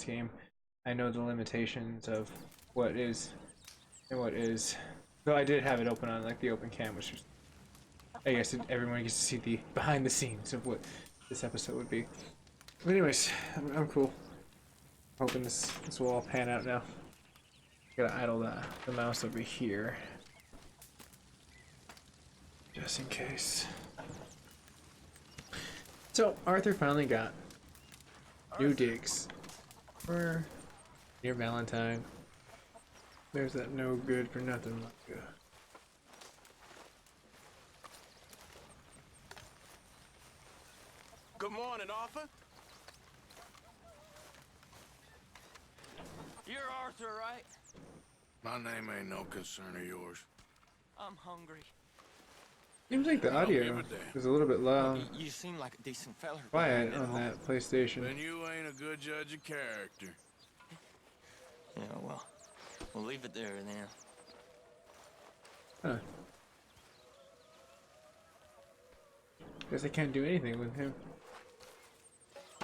team. I know the limitations of what is and what is. Though I did have it open on like the open cam, which was, I guess everyone gets to see the behind the scenes of what this episode would be. But anyways, I'm cool. Hoping this will all pan out now. Gotta idle the mouse over here, just in case. So Arthur finally got new digs for near Valentine. There's that no good for nothing. Good morning, Arthur. You're Arthur, right? My name ain't no concern of yours. I'm hungry. Seems like the audio is a little bit loud. You seem like a decent fella. Quiet on that PlayStation. Then you ain't a good judge of character. Yeah, well, we'll leave it there then. Huh. Guess I can't do anything with him.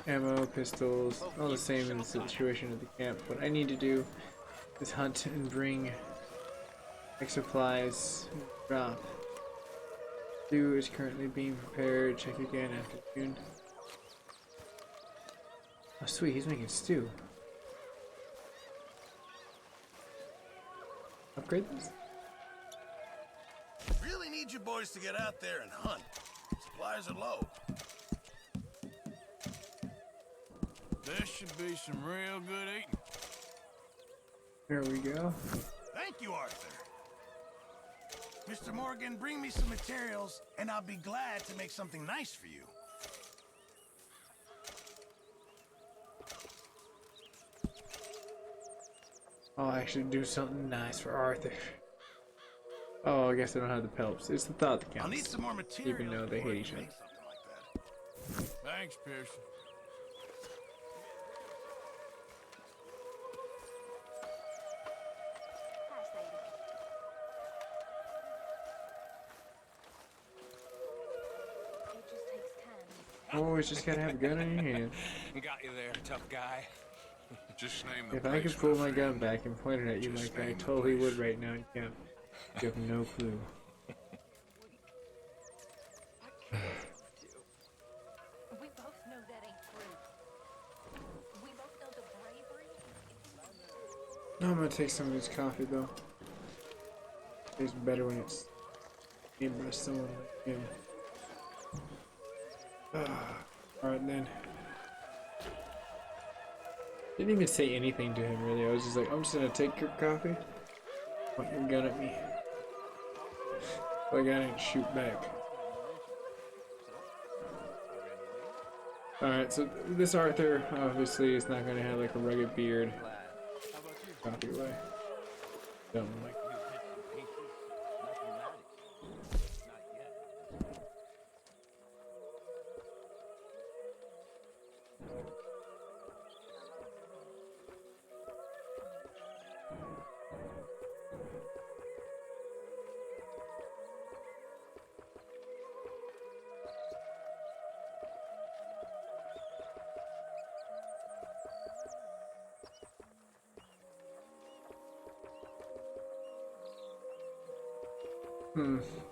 Ammo, pistols, all the same in the situation at the camp. What I need to do is hunt and bring supplies and drop. Stew is currently being prepared. Check again after June. Oh sweet, he's making stew. Upgrade this? Really need you boys to get out there and hunt. Supplies are low. This should be some real good eating. There we go. Thank you, Arthur. Mr. Morgan, bring me some materials, and I'll be glad to make something nice for you. I'll actually do something nice for Arthur. Oh, I guess I don't have the pelts. It's the thought that counts. I'll need some more materials. Even though they hate each other. Like Thanks, Pearson. Always just gotta have a gun in your hand. Got you there, tough guy. Just name the If I place, could pull my friend. gun back and point it at you Just like I name the totally place. would right now, you can't. You have no clue. We both know that ain't true. We both know the bravery. No, I'm gonna take some of this coffee though. Tastes better when it's made by someone like him. Alright then. Didn't even say anything to him really. I was just like, I'm just gonna take your coffee. Point your gun at me. Like I didn't shoot back. Alright, so this Arthur obviously is not gonna have like a rugged beard. Coffee away. Dumb like.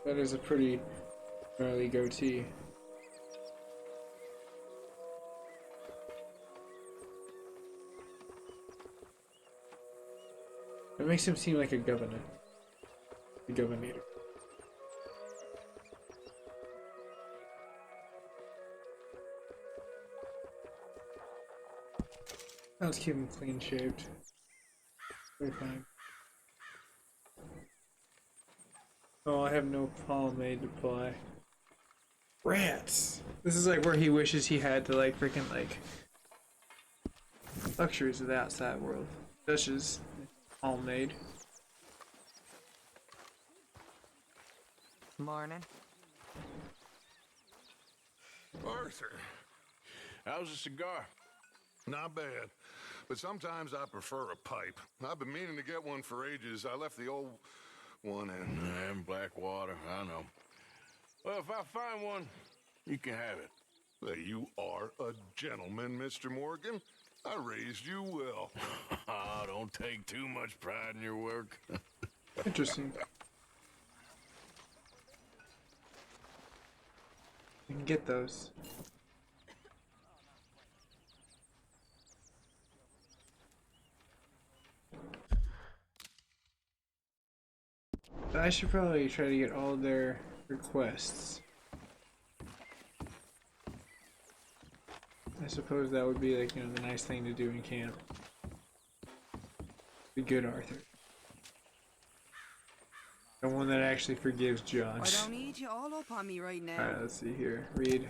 That is a pretty gnarly goatee. It makes him seem like a governor. A governor. Let's keep him clean shaved. Very fine. Oh, I have no pomade to apply. Rats! This is like where he wishes he had to like freaking like luxuries of the outside world. Such as pomade. Morning. Arthur, how's a cigar? Not bad, but sometimes I prefer a pipe. I've been meaning to get one for ages. I left the old one in Blackwater, I know. Well, if I find one, you can have it. You are a gentleman, Mr. Morgan. I raised you well. Oh, don't take too much pride in your work. Interesting. You can get those. I should probably try to get all their requests. I suppose that would be like, you know, the nice thing to do in camp. Be good, Arthur. The one that actually forgives John. I don't need you all up on me right now. Alright, let's see here. Read.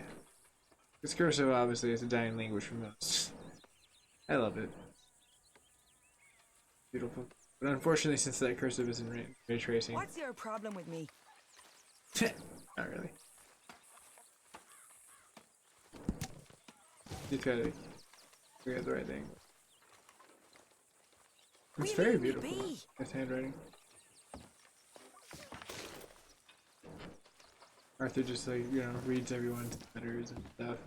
This cursive obviously is a dying language for most. I love it. Beautiful. But unfortunately, since that cursive isn't ray tracing. What's your problem with me? Not really. You gotta get the right thing. It's very beautiful. It's handwriting. Arthur just like, you know, reads everyone's letters and stuff.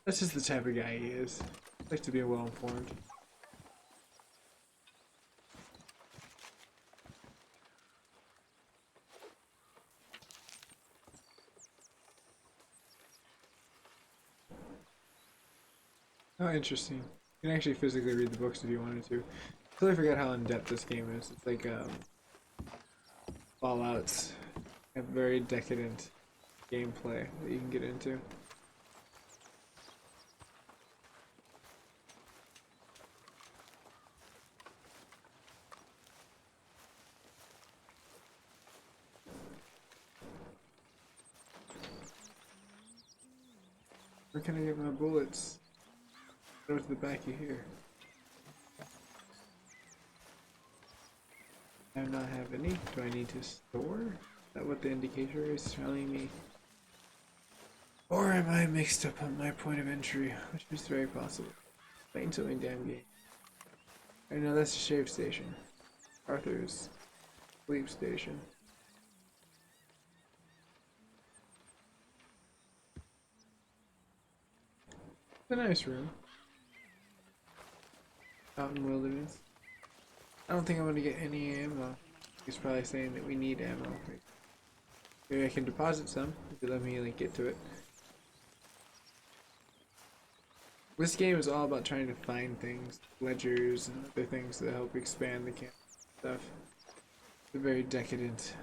That's just the type of guy he is. He likes to be well informed. Oh, interesting. You can actually physically read the books if you wanted to. I totally forgot how in-depth this game is. It's like Fallout's a very decadent gameplay that you can get into. Where can I get my bullets? Go to the back of here. I do not have any. Do I need to store? Is that what the indicator is telling me? Or am I mixed up on my point of entry? Which is very possible. Playing so many damn games. I know that's a shave station. Arthur's sleep station. It's a nice room. Out in wilderness. I don't think I'm gonna get any ammo. He's probably saying that we need ammo. Maybe I can deposit some if you let me like get to it. This game is all about trying to find things, ledgers and other things that help expand the camp stuff. It's very decadent.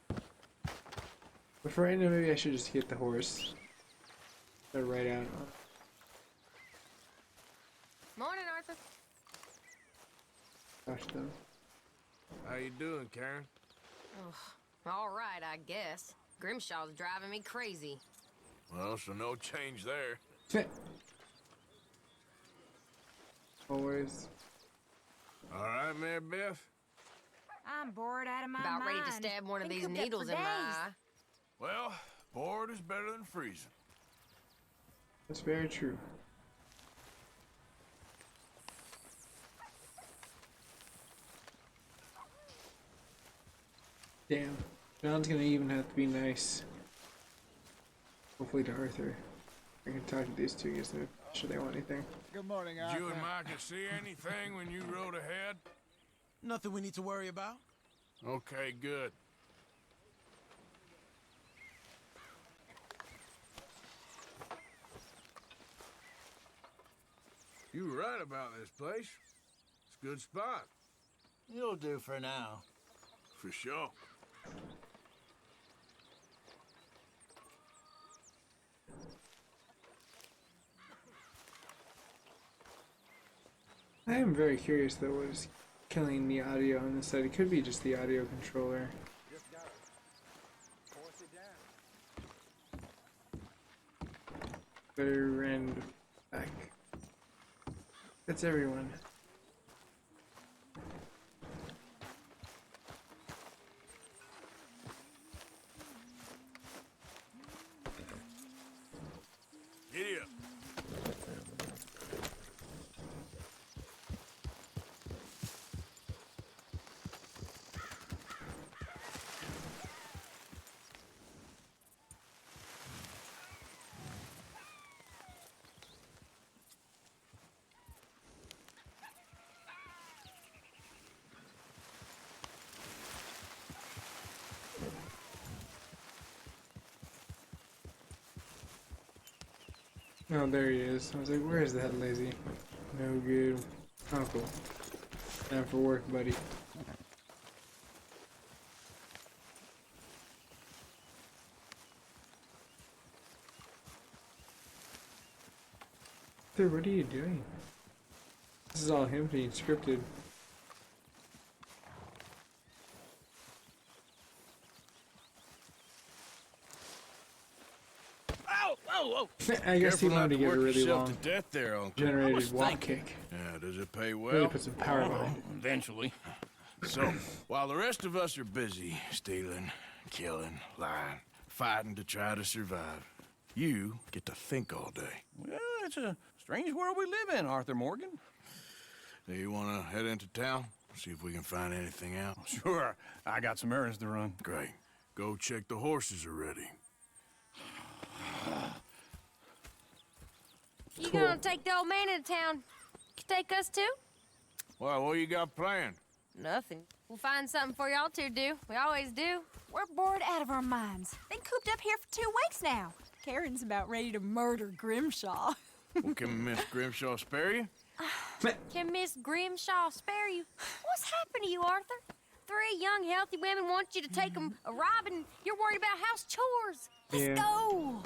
But for right now, maybe I should just get the horse. They're right out. Morning, Arthur. Gosh, them. How you doing, Karen? Oh, all right, I guess. Grimshaw's driving me crazy. Well, so no change there. Always. All right, Mary Beth? I'm bored out of my About mind. ready to stab one of Been these cooped up needles for in my days. eye. Well, bored is better than freezing. That's very true. Damn. John's gonna even have to be nice. Hopefully to Arthur. I can talk to these two guys should they want anything. Good morning, Did you and Micah see anything when you rode ahead? Nothing we need to worry about. Okay, good. You were right about this place. It's a good spot. You'll do for now. For sure. I am very curious though what is killing the audio on this side. It could be just the audio controller. Better and back. That's everyone. Giddy up. Oh, there he is. I was like, where is that lazy? No good. Uncle. Time for work, buddy. Dude, what are you doing? This is all him being scripted. Whoa! I guess he Careful not wanted to to give a work really yourself long to death there, Uncle. generated walk kick. Yeah, does it pay well? Really put some power behind it. Eventually. So, while the rest of us are busy stealing, killing, lying, fighting to try to survive, you get to think all day. Well, it's a strange world we live in, Arthur Morgan. Do you want to head into town? See if we can find anything out? Sure, I got some errands to run. Great. Go check the horses are ready. You gonna take the old man into town? Take us too? Well, what you got planned? Nothing. We'll find something for y'all to do. We always do. We're bored out of our minds. Been cooped up here for 2 weeks now. Karen's about ready to murder Grimshaw. Well, can Miss Grimshaw spare you? Can Miss Grimshaw spare you? What's happened to you, Arthur? 3 young, healthy women want you to take them a robbing. You're worried about house chores. Yeah. Let's go.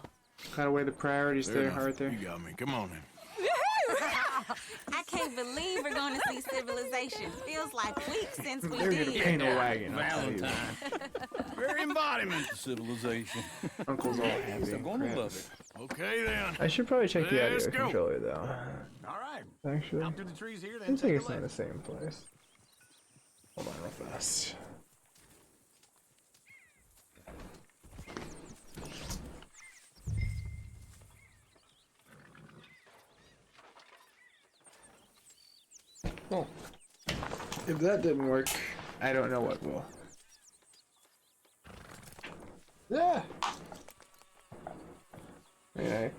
Gotta weigh the priorities Fair there, enough. Arthur. You got me. Come on then. I can't believe we're going to see civilization. Feels like weeks since we They're gonna did. paint a wagon. I'll tell you. Valentine. Very embodiment of civilization. Uncle's all happy. They're and gonna crap. love it. Okay then. I should probably check the Let's audio go. controller though. All right. Actually, Out through the trees here, then seems like take it's a not left. the same place. Hold on real fast. Well, if that didn't work, I don't know what will. Yeah. Yeah.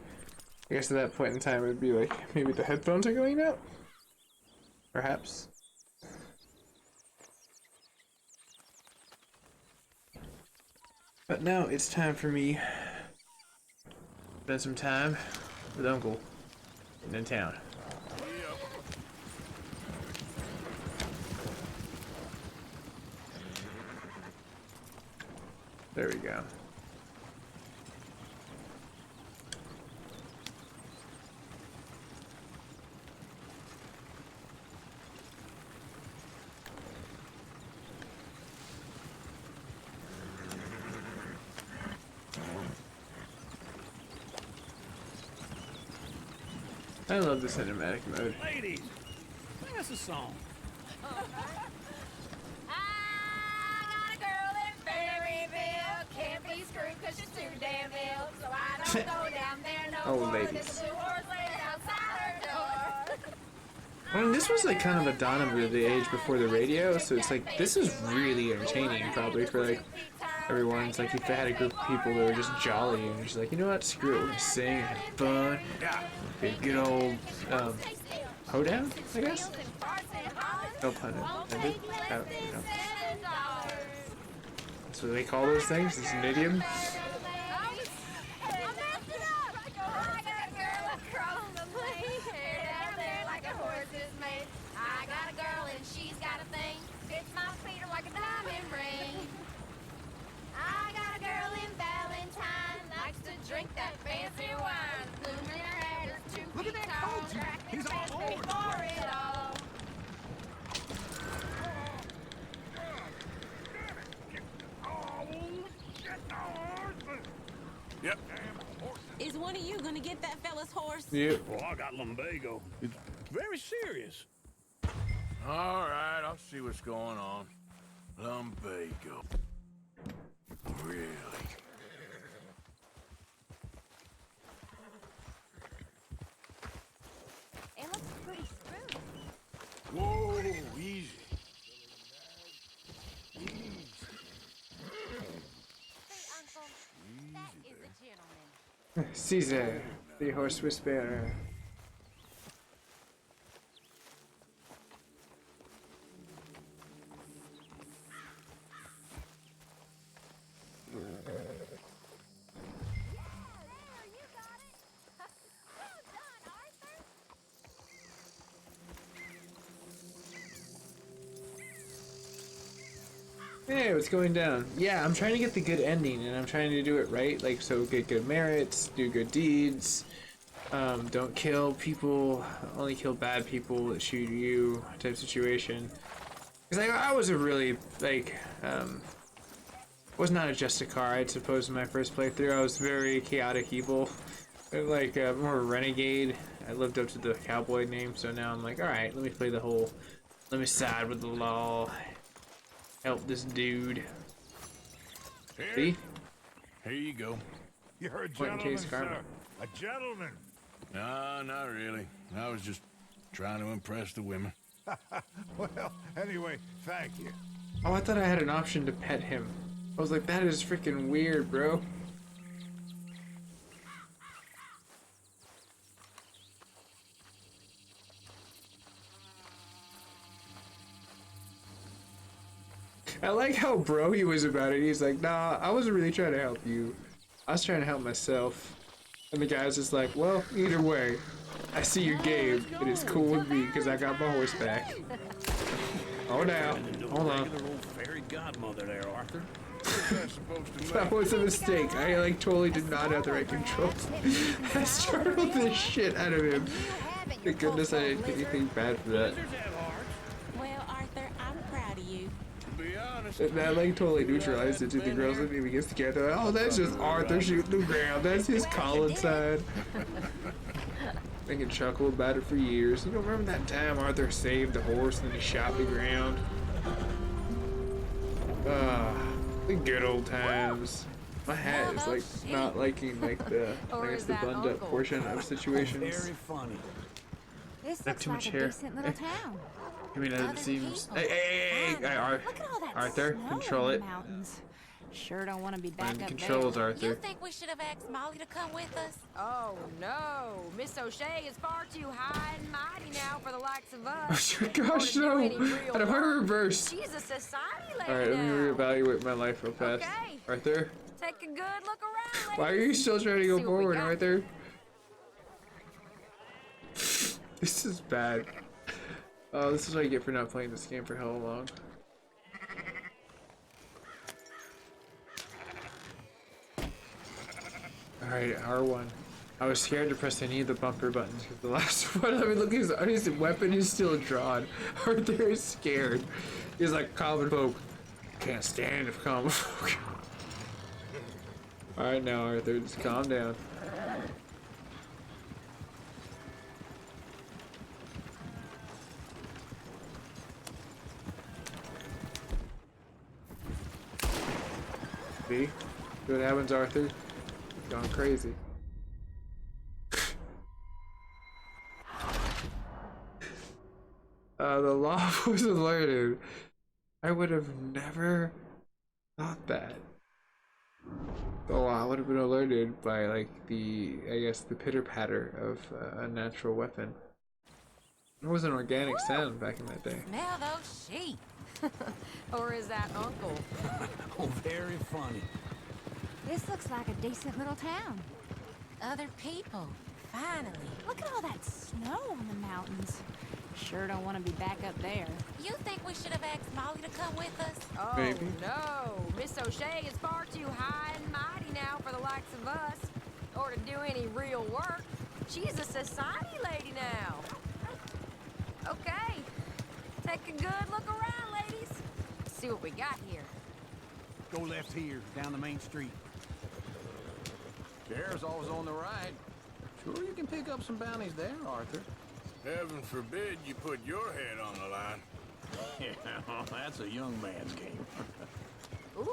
I guess at that point in time it would be like maybe the headphones are going out. Perhaps. But now it's time for me to spend some time with Uncle in town. There we go. I love the cinematic mode. Ladies, sing us a song. I got a girl in Berryville. Can't be screwed 'cause she's too damn ill. So I don't go down there no Oh, more. ladies. There's a blue horse laying outside her door. I mean, this was like kind of a dawn of the age before the radio, so it's like this is really entertaining probably for like everyone. It's like if they had a group of people that were just jolly and just like, you know what, screw it, we're gonna sing and have fun. A good old hoedown, I guess. No pun intended. I don't know. That's what they call those things. It's an idiom. Look at that coach. He's all over. Yep. Is one of you going to get that fella's horse? Yep. Well, I got lumbago. It's very serious. All right, I'll see what's going on. Lumbago. Really? It looks pretty smooth. Whoa, easy. Easy. Hey, Uncle, that is a gentleman. Caesar, the horse whisperer. Hey, what's going down? Yeah, I'm trying to get the good ending, and I'm trying to do it right. Like, so get good merits, do good deeds, don't kill people, only kill bad people that shoot you, type situation. Because I was a really, like, was not a Justicar, I suppose, in my first playthrough. I was very chaotic evil, like, more a renegade. I lived up to the cowboy name, so now I'm like, alright, let me play the whole, let me side with the law, help this dude. See? Here you go. You're a Point in gentleman, case karma. sir. A gentleman. No, not really. I was just trying to impress the women. Well, anyway, thank you. Oh, I thought I had an option to pet him. I was like, that is freaking weird, bro. I like how bro he was about it. He's like, nah, I wasn't really trying to help you. I was trying to help myself. And the guy's just like, well, either way, I see your game, and it's cool with me because I got my horse back. Oh, now, hold on. Regular old fairy godmother there, Arthur. That was a mistake. I like totally did not have the right controls. I startled the shit out of him. Thank goodness I didn't get anything bad for that. Well, Arthur, I'm proud of you. That like totally neutralized it to the girls that even get together. Oh, that's just Arthur shooting the ground. That's his calling sign. I can chuckle about it for years. You don't remember that time Arthur saved the horse and then he shot the ground? The good old times. My hat is like not liking like the I guess the bund up portion of situations. Very funny. This Not looks too much like a hair. decent little town. I mean, it seems. Hey, Look at all that Arthur, snow control in it. the mountains. Sure don't want to be back Find up controls, there. Arthur. You think we should have asked Molly to come with us? Oh no, Miss O'Shea is far too high and mighty now for the likes of us. Oh gosh, no! I don't want to reverse. She's a society lady Alright, let me now. reevaluate my life real fast. Okay. Arthur? Take a good look around, ladies. Why are you still trying to go See what we forward, got Arthur? This is bad. Oh, this is what I get for not playing this game for hella long. Alright, R1. I was scared to press any of the bumper buttons because the last one, I mean, look, his weapon is still drawn. Arthur is scared. He's like common folk. Can't stand it for common folk. Alright now, Arthur, just calm down. See? See what happens, Arthur? Gone crazy. The law was alerted. I would have never thought that. The law would have been alerted by, like, the, I guess, the pitter-patter of a natural weapon. It was an organic sound back in that day. Smell those sheep. Or is that Uncle? Oh, very funny. This looks like a decent little town. Other people. Finally. Look at all that snow on the mountains. Sure don't want to be back up there. You think we should have asked Molly to come with us? Oh Maybe. no, Miss O'Shea is far too high and mighty now for the likes of us, or to do any real work. She's a society lady now. Okay, take a good look around, ladies. See what we got here. Go left here, down the main street. Sheriff's always on the right. Sure you can pick up some bounties there, Arthur. Heaven forbid you put your head on the line. Yeah, that's a young man's game. Ooh,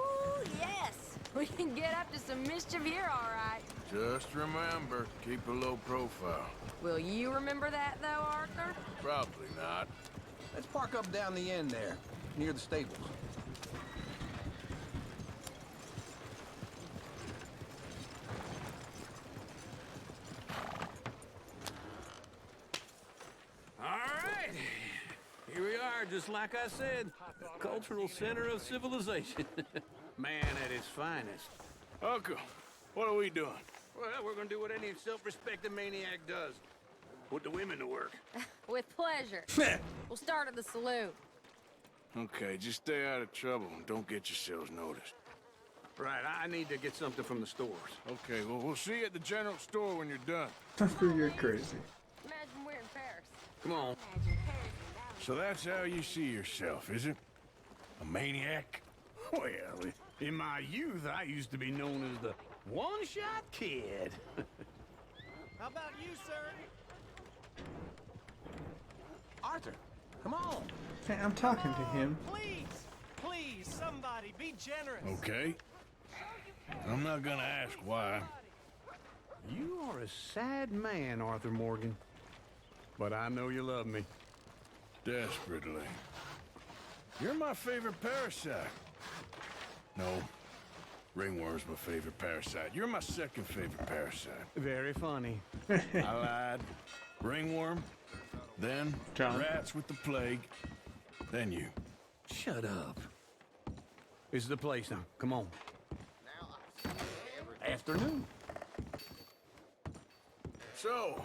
yes. We can get up to some mischief here, all right. Just remember, keep a low profile. Will you remember that, though, Arthur? Probably not. Let's park up down the end there, near the stables. Here we are, just like I said. Cultural center of civilization. Man at his finest. Uncle, what are we doing? Well, we're gonna do what any self-respecting maniac does. Put the women to work. With pleasure. We'll start at the saloon. Okay, just stay out of trouble and don't get yourselves noticed. Right, I need to get something from the stores. Okay, well, we'll see you at the general store when you're done. You're crazy. Imagine we're in Paris. Come on. So that's how you see yourself, is it? A maniac? Well, in my youth, I used to be known as the one-shot kid. How about you, sir? Arthur, come on. Hey, I'm talking to him. Please, somebody, be generous. Okay. I'm not gonna ask why. You are a sad man, Arthur Morgan. But I know you love me. Desperately. You're my favorite parasite. No. Ringworm's my favorite parasite. You're my second favorite parasite. Very funny. I lied. Ringworm, then John. rats with the plague, then you. Shut up. This is the place now. Come on. Afternoon. So,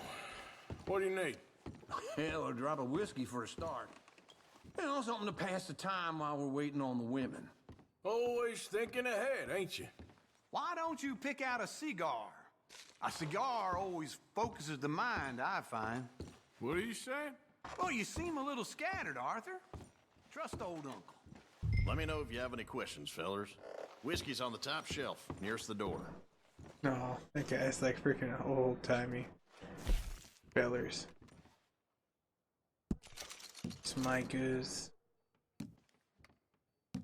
what do you need? Hell, a drop of whiskey for a start. You know, something to pass the time while we're waiting on the women. Always thinking ahead, ain't you? Why don't you pick out a cigar? A cigar always focuses the mind, I find. What are you saying? Oh, you seem a little scattered, Arthur. Trust old uncle. Let me know if you have any questions, fellers. Whiskey's on the top shelf, nearest the door. No, that guy's like freaking old-timey. Fellers. It's my goose.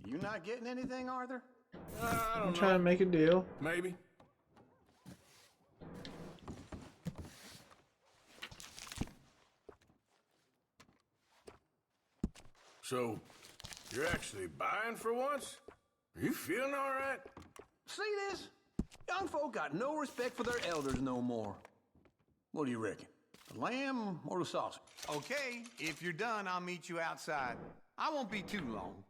You not getting anything, Arthur? I don't I'm know. trying to make a deal. Maybe. So, you're actually buying for once? Are you feeling all right? See this? Young folk got no respect for their elders no more. What do you reckon? The lamb or the sausage? Okay, if you're done, I'll meet you outside. I won't be too long.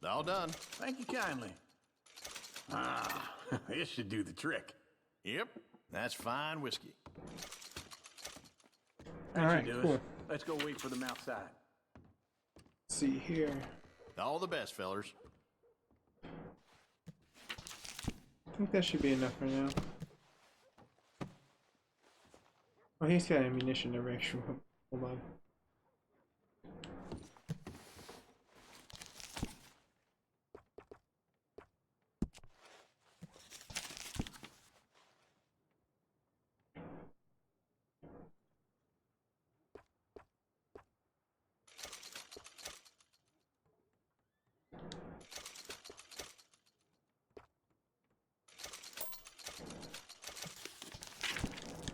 All done. Thank you kindly. Ah, this should do the trick. Yep, that's fine whiskey. Alright, Do cool. it. Let's go wait for them outside. Let's see here. All the best, fellers. I think that should be enough for now. Oh, he's got ammunition to make sure. Hold on.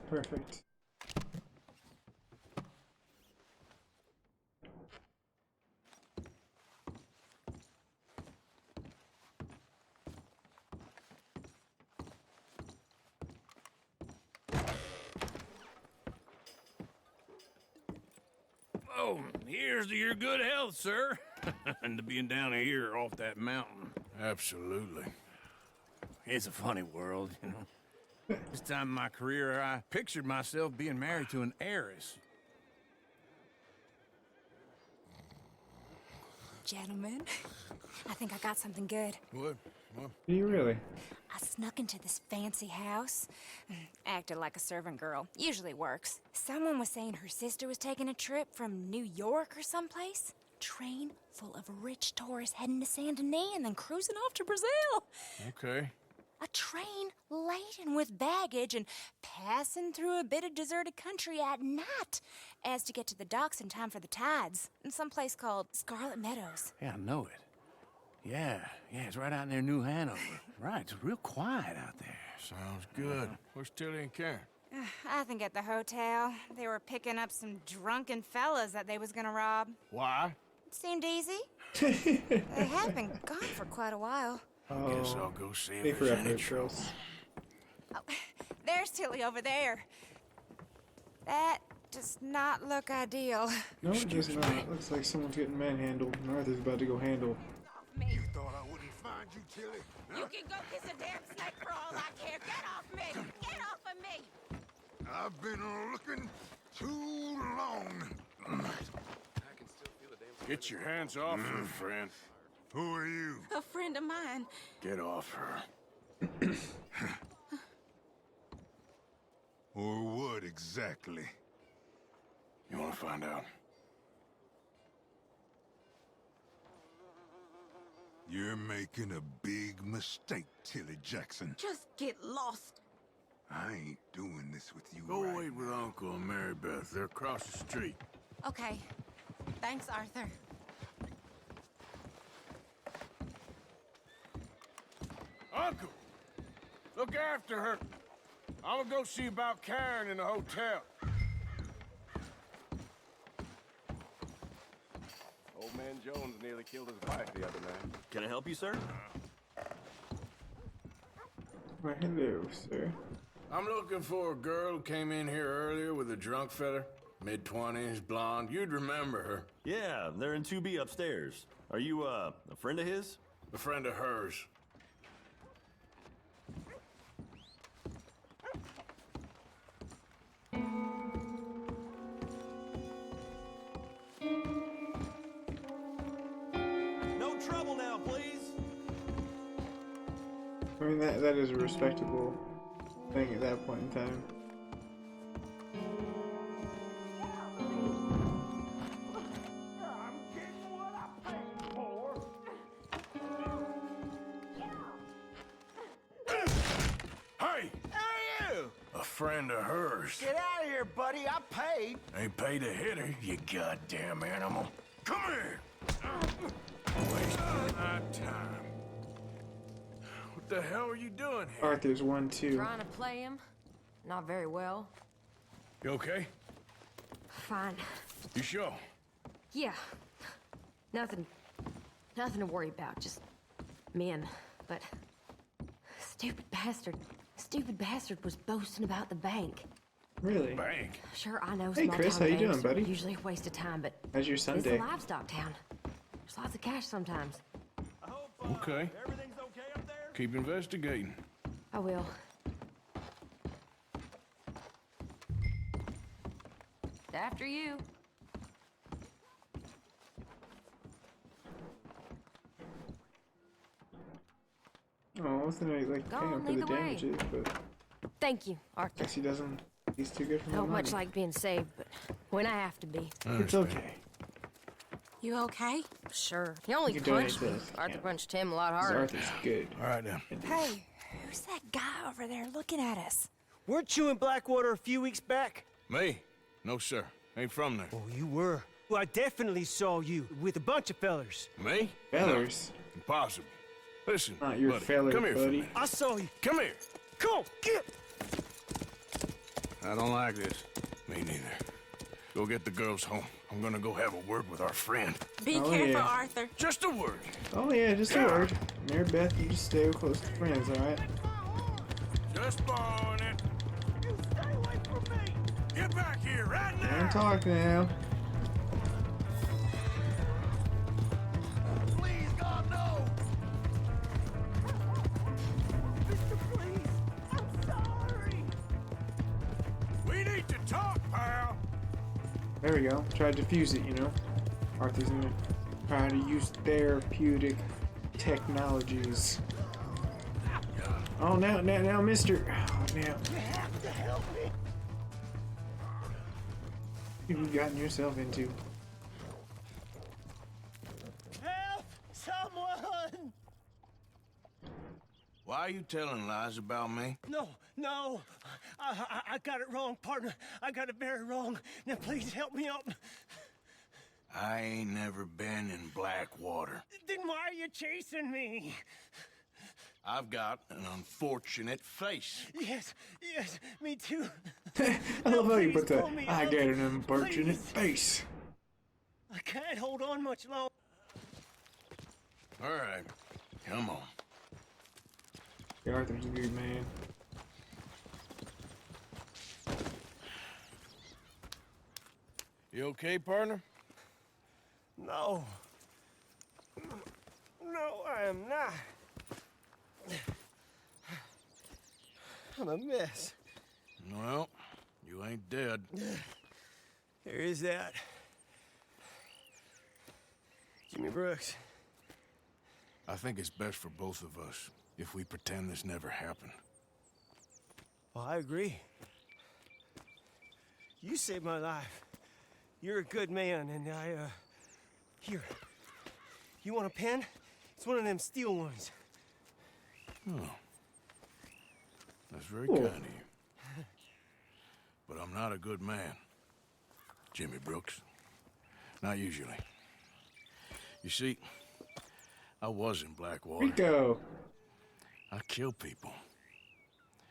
Perfect. Oh, here's to your good health, sir. And to being down here off that mountain. Absolutely. It's a funny world, you know. This time in my career, I pictured myself being married to an heiress. Gentlemen, I think I got something good. What? What? Do you really? I snuck into this fancy house. Acted like a servant girl. Usually works. Someone was saying her sister was taking a trip from New York or someplace. Train full of rich tourists heading to Saint Denis and then cruising off to Brazil. Okay. A train laden with baggage and passing through a bit of deserted country at night as to get to the docks in time for the tides in some place called Scarlet Meadows. Yeah, I know it. Yeah, it's right out near New Hanover. Right, it's real quiet out there. Sounds good. Where's Tilly and Karen? I think at the hotel. They were picking up some drunken fellas that they was gonna rob. Why? It seemed easy. They had been gone for quite a while. Guess I'll go see Pay if for there's any effort, trouble. girls. Oh, there's Tilly over there. That does not look ideal. No, it does not. It looks like someone's getting manhandled, and Arthur's about to go handle. You thought I wouldn't find you, Tilly? You can go kiss a damn snake for all I care. Get off me! Get off of me! I've been looking too long. Get your hands off her, friend. Who are you? A friend of mine. Get off her. Or what exactly? You want to find out? You're making a big mistake, Tilly Jackson. Just get lost. I ain't doing this with you Go right wait with Uncle and Mary Beth. They're across the street. Okay. Thanks, Arthur. Uncle! Look after her. I'm gonna go see about Karen in the hotel. Old man Jones nearly killed his wife the other night. Can I help you, sir? Well, hello, sir. I'm looking for a girl who came in here earlier with a drunk fella. Mid-20s, blonde. You'd remember her. Yeah, they're in 2B upstairs. Are you, a friend of his? A friend of hers. No trouble now, please. I mean, that is a respectable thing at that point in time. Hey! Hey, you! A friend of hers. Get out of here, buddy. I paid. Ain't paid to hit her, you goddamn animal. Come here! Wasting my time. What the hell are you doing here? Arthur's 1-2. Trying to play him. Not very well. You okay? Fine. You sure? Yeah. Nothing to worry about. Just men. But stupid bastard was boasting about the bank. Really? Bank? Sure, I know Hey, small Chris, town how you banks doing, buddy? are usually a waste of time, but How's your it's Sunday? a livestock town. There's lots of cash sometimes. I hope, Okay. everything's okay up there? Keep investigating. I will. After you. Oh, wasn't I like Go paying on, for the lead the way. damages? But Thank you, Arthur. guess he doesn't. He's too good for my Don't money. much like being saved, but when I have to be. It's okay. You okay? Sure. He only You can donate punched me. this. Arthur Yeah. punched him a lot 'Cause harder. Arthur's good. All right, then. Hey, who's that guy over there looking at us? Weren't you in Blackwater a few weeks back? Me? No, sir. Ain't from there. Oh, you were. Well, I definitely saw you with a bunch of fellers. Me? Fellers. No, impossible. Listen, Not your buddy, feller, come here for a buddy. minute. I saw you. Come here. Come on, get! I don't like this. Me neither. Go get the girls home. I'm gonna go have a word with our friend. Be Oh, careful, yeah. Arthur. Just a word. Oh yeah, just a word. Mary Beth, you just stay close to friends, alright? Just borrowing it. You stay away from me! Get back here right now. Don't talk now. Please, God, no! Mister, please! I'm sorry! We need to talk, pal. There we go. Try to diffuse it, you know. Arthur's gonna try to use therapeutic technologies. Oh, now, mister. Oh, now. You have to help me! What have you gotten yourself into? Help! Someone! Why are you telling lies about me? No. I got it wrong, partner. I got it very wrong. Now, please help me up. I ain't never been in Blackwater. Then why are you chasing me? I've got an unfortunate face. Yes, me too. I love how you put Please that. pull me I up. get an unfortunate Please. face. I can't hold on much longer. All right, come on. Yeah, Arthur's a good man. You okay, partner? No. No, I am not. I'm a mess. Well, you ain't dead. There is that. Jimmy Brooks. I think it's best for both of us if we pretend this never happened. Well, I agree. You saved my life. You're a good man, and here. You want a pen? It's one of them steel ones. Oh. That's very kind of you. But I'm not a good man, Jimmy Brooks. Not usually. You see, I was in Blackwater. Rico. I kill people.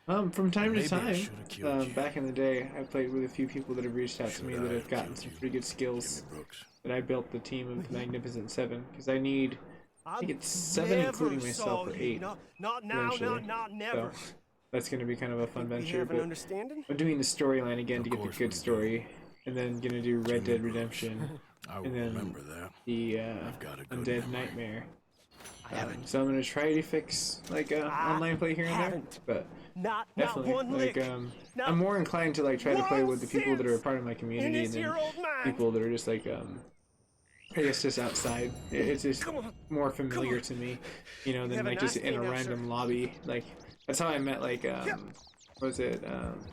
From time to Maybe I time, should've killed you. back in the day, I played with a few people that have reached out to me that have gotten some pretty good skills. That I built the team of the Magnificent Seven, because I need, I think it's 7 including myself, or 8. Not now, eventually. not never. So, that's going to be kind of a fun We venture. have an But understanding? I'm doing the storyline again to get the good story, and then going to do Red Dead Redemption, I will and then remember that. the I've got a good Undead memory. Nightmare. So I'm going to try to fix like online play here and there, but definitely one like lick. I'm more inclined to like try to play with the people that are a part of my community this than year-old mind. people that are just like I guess just outside. It's just more familiar to me, you know, than Have a like nice just in day a now, random sir. lobby. Like that's how I met like what was it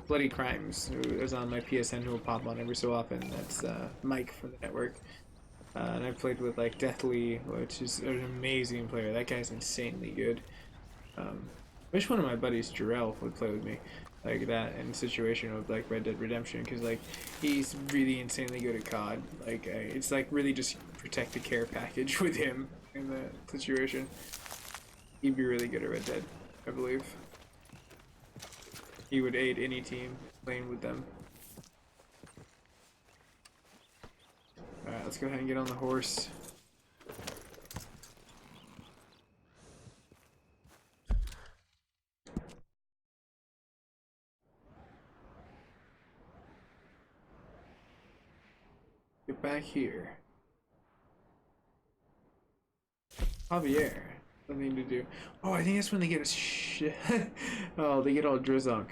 Bloody Crimes, who was on my PSN, who will pop on every so often. That's Mike from the network. And I've played with like Deathly, which is an amazing player. That guy's insanely good. I wish one of my buddies, Jarrell, would play with me like that in a situation of like Red Dead Redemption, because like he's really insanely good at COD. Like it's like really just protect the care package with him in that situation. He'd be really good at Red Dead, I believe. He would aid any team playing with them. Alright, let's go ahead and get on the horse. Get back here. Javier. Nothing to do. Oh, I think that's when they get a oh, they get all drizzunk.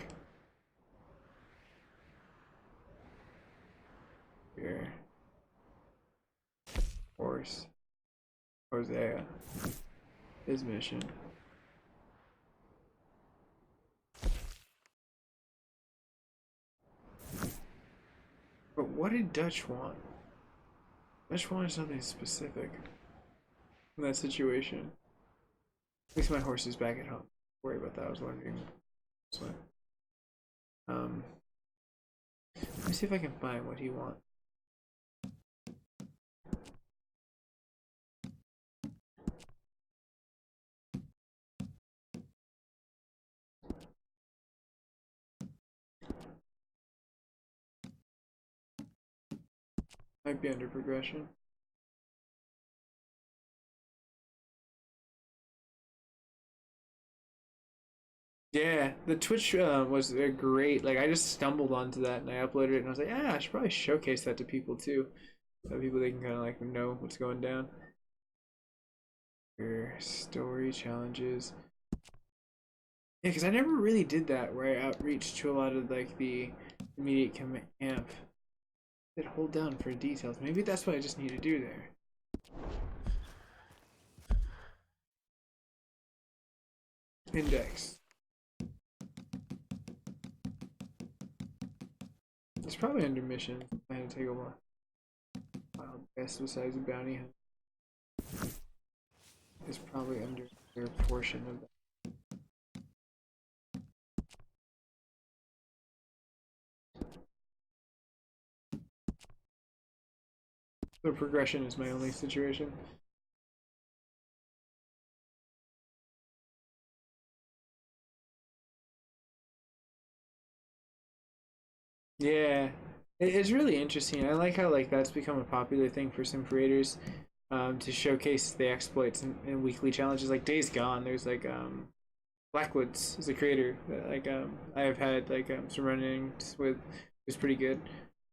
Here. Horse. Hosea. His mission. But what did Dutch want? Dutch wanted something specific in that situation. At least my horse is back at home. Don't worry about that. I was wondering this way. Let me see if I can find what he wants. Might be under progression. Yeah, the Twitch was great. Like I just stumbled onto that and I uploaded it and I was like, yeah, I should probably showcase that to people too, so people they can kind of like know what's going down. Your story challenges. Yeah, because I never really did that where I outreach to a lot of like the immediate camp. Hit hold down for details. Maybe that's what I just need to do there. Index. It's probably under mission. I had to take a while. Wild guess besides a bounty hunt. It's probably under their portion of that. The progression is my only situation. Yeah, it's really interesting. I like how like that's become a popular thing for some creators, to showcase the exploits and weekly challenges. Like Days Gone, there's like Blackwoods is a creator that like I have had like some run-ins with, who's pretty good.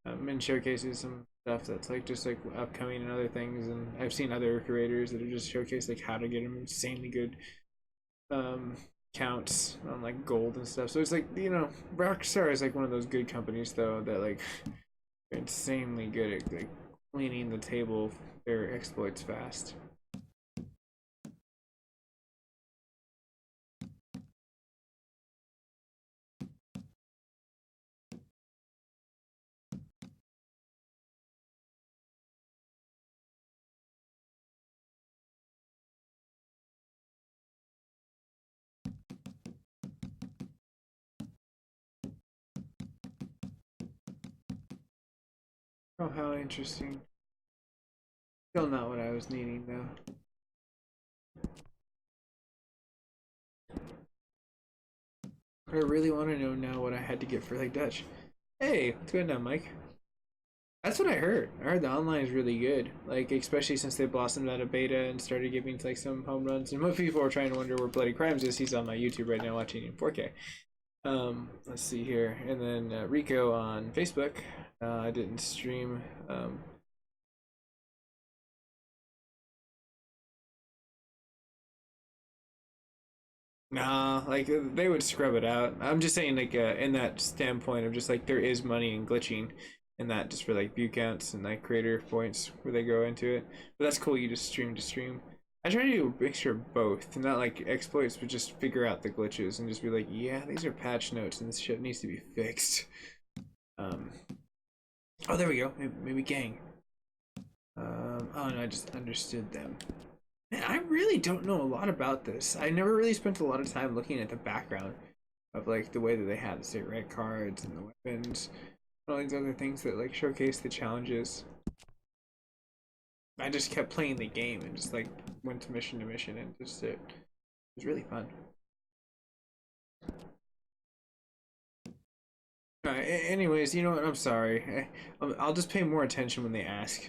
and showcases some stuff that's like just like upcoming and other things. And I've seen other creators that have just showcased like how to get them insanely good counts on like gold and stuff. So it's like, you know, Rockstar is like one of those good companies though that like are insanely good at like cleaning the table their exploits fast. Oh, how interesting. Still not what I was needing though. But I really want to know now what I had to get for like Dutch. Hey, what's going on, Mike? That's what I heard. I heard the online is really good. Like, especially since they blossomed out of beta and started giving like some home runs. And most people are trying to wonder where Bloody Crimes is. He's on my YouTube right now watching in 4K. Let's see here. And then Rico on Facebook. I didn't stream. Nah, like they would scrub it out. I'm just saying, like, in that standpoint of just like there is money in glitching, and that just for like view counts and like creator points where they go into it. But that's cool. You just stream to stream. I try to do a mixture of both, not like exploits, but just figure out the glitches and just be like, yeah, these are patch notes and this shit needs to be fixed. Oh, there we go. Maybe gang. Oh no, I just understood them. Man, I really don't know a lot about this. I never really spent a lot of time looking at the background of like the way that they had the state red cards and the weapons, and all these other things that like showcase the challenges. I just kept playing the game and just like went to mission and just it was really fun. Anyways, you know what? I'm sorry. I'll just pay more attention when they ask.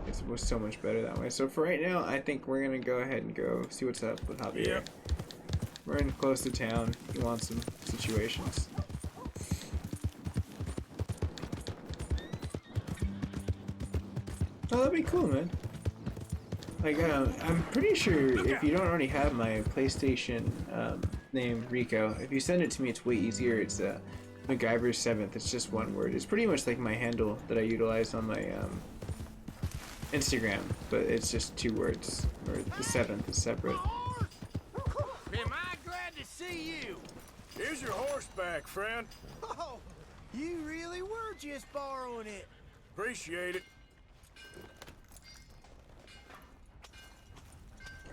It was so much better that way. So for right now, I think we're gonna go ahead and go see what's up with Javier. Yep. We're in close to town. He wants some situations. Oh, that'd be cool, man. Like, I'm pretty sure if you don't already have my PlayStation name, Rico, if you send it to me, it's way easier. It's MacGyver 7th. It's just one word. It's pretty much like my handle that I utilize on my Instagram, but it's just 2 words. Or the 7th is separate. Am I glad to see you? Here's your horse back, friend. Oh, you really were just borrowing it. Appreciate it.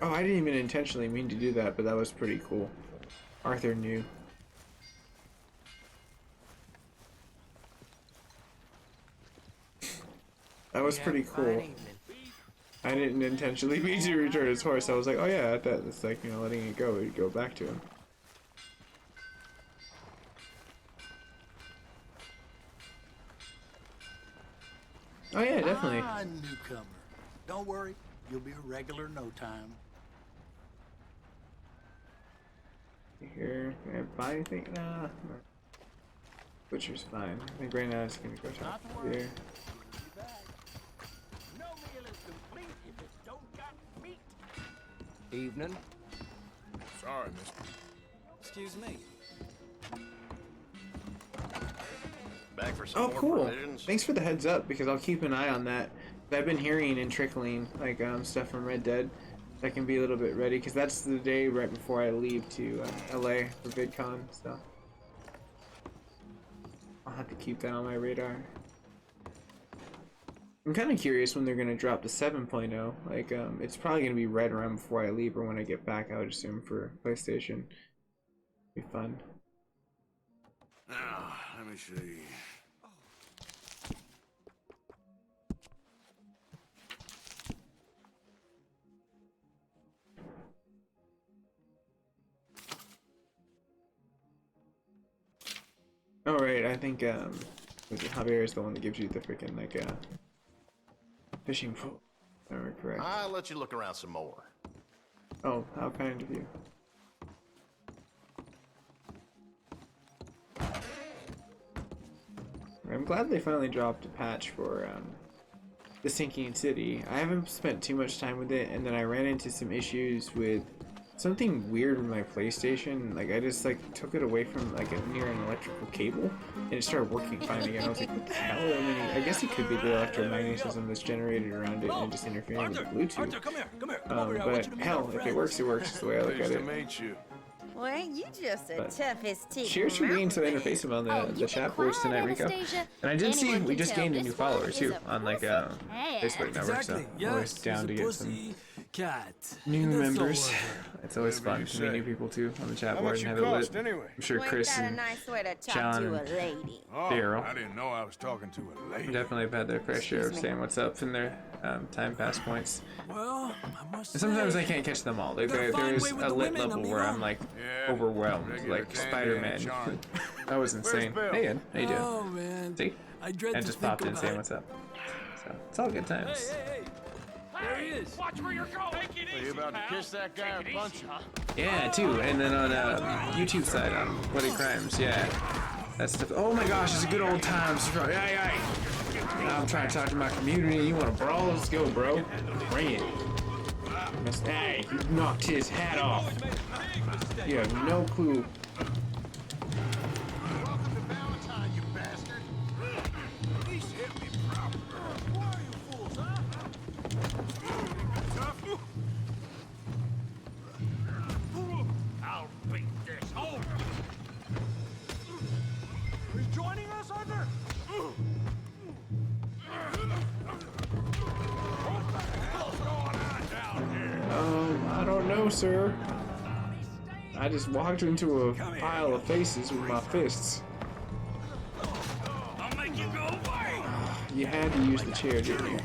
Oh, I didn't even intentionally mean to do that, but that was pretty cool. Arthur knew. That was pretty cool. I didn't intentionally mean to return his horse. I was like, oh yeah, I thought it's like, you know, letting it go, it'd go back to him. Oh yeah, definitely. Ah, newcomer. Don't worry, you'll be a regular in no time. Here, can I buy anything? Nah. Butcher's fine. I think right now it's gonna go talk to here. No meal is complete if it don't got meat. Evening. Sorry, mister. Excuse me. Back for some Oh, more cool. provisions? Thanks for the heads up, because I'll keep an eye on that. I've been hearing and trickling like stuff from Red Dead that can be a little bit ready, because that's the day right before I leave to LA for VidCon, so I'll have to keep that on my radar. I'm kind of curious when they're going to drop the 7.0. Like, it's probably going to be right around before I leave or when I get back, I would assume, for PlayStation. Be fun. Now, let me see. Oh, right, I think, Javier is the one that gives you the freaking, like, fishing pole. If I remember correct. I'll let you look around some more. Oh, how kind of you. I'm glad they finally dropped a patch for the sinking city. I haven't spent too much time with it, and then I ran into some issues with something weird with my PlayStation. Like I just like took it away from like near an electrical cable, and it started working fine again. I was like, what the hell? I mean, I guess it could be the electromagnetism that's generated around it and just interfering with the Bluetooth. Arthur, come here. But hell, if it works, it works. Is the way I look at it. Well, ain't you just the toughest tick? Cheers for being so interfacive on the chat boards tonight, Rico. And I did see we just gained a new follower too on like Facebook network, so I'm always down to get some new members. It's always fun to meet new people too on the chat board and have it lit. I'm sure Chris and John and Daryl. I didn't know I was talking to a lady. Definitely have had their fair share of saying what's up in their time pass points. Well, I must and sometimes I can't catch them all. Like there's a lit level where I'm like overwhelmed, like Spider-Man. That was insane. Hey Ed, how you doing? Oh man. See? And just popped in saying what's up. So it's all good times. Hey. There he is. Watch where you're going. Are you about to kiss that guy or punch him? Yeah, too. And then on YouTube side, on Bloody Crimes, yeah. That stuff. Oh my gosh, it's a good old times. Yeah. I'm trying to talk to my community. You want to brawl? Let's go, bro. Bring it. Hey, you knocked his hat off. You have no clue. Welcome to Valentine, you bastard. Please hit me proper. Who are you fools, huh? I'll beat this home. Are you joining us, Arthur? What the hell's going on down here? I don't know, sir. I just walked into a pile of faces with my fists. I'll make you go away. You had to use the chair, didn't you?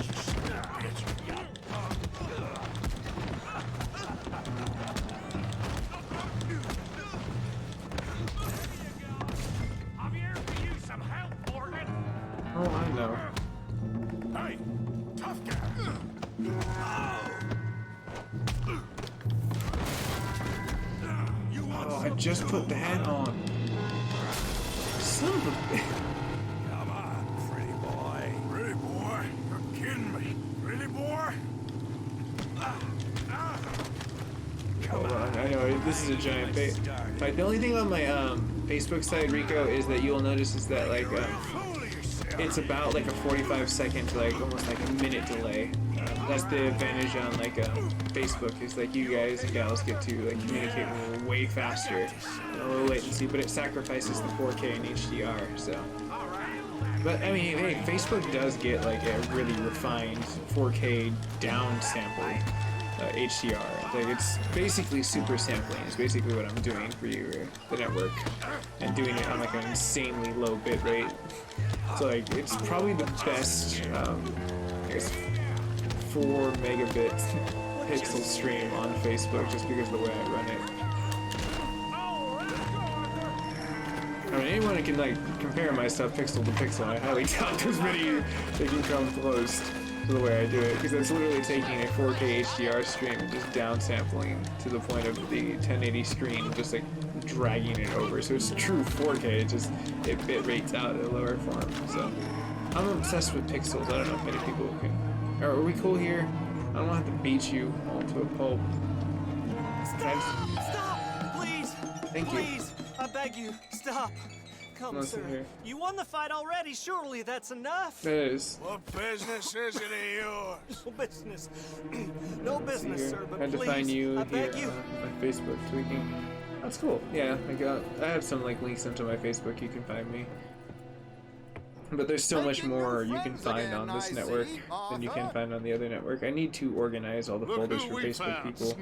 I'm here for you some help, Morgan. Oh, I know. Hey, tough guy. Oh, I just put the hat on. Son of a bitch. Come on, pretty boy. Pretty boy, you're kidding me. Pretty boy? Hold on, I know this is a giant face. Like the only thing on my Facebook side, Rico, is that you'll notice is that like it's about like a 45-second to like almost like a minute delay. That's the advantage on like Facebook is like you guys and gals get to like communicate way faster, a low latency, but it sacrifices the 4K and HDR. So, but I mean, hey, Facebook does get like a really refined 4K downsample. HDR. Like it's basically super sampling is basically what I'm doing for you, the network, and doing it on like an insanely low bit rate. So like it's probably the best, I guess 4 megabit pixel stream on Facebook just because of the way I run it. I mean, anyone can like compare my stuff pixel to pixel. I highly doubt there's many that can come close to the way I do it, because it's literally taking a 4K HDR stream and just downsampling to the point of the 1080 screen, just like dragging it over. So it's true 4K, it bit rates out at a lower form. So I'm obsessed with pixels. I don't know if many people can. Are we cool here? I don't want to have to beat you all to a pulp. Stop! Please! Thank you. Please! I beg you, stop! Come, Listen sir. here. You won the fight already. Surely that's enough. It is. What business is it of yours? No business. No business, Here. sir, but I had to please, find you I here beg you. on my Facebook tweaking. That's cool. Yeah, I have some like links into my Facebook. You can find me. But there's so much more you can find on this network than you can find on the other network. I need to organize all the folders for Facebook people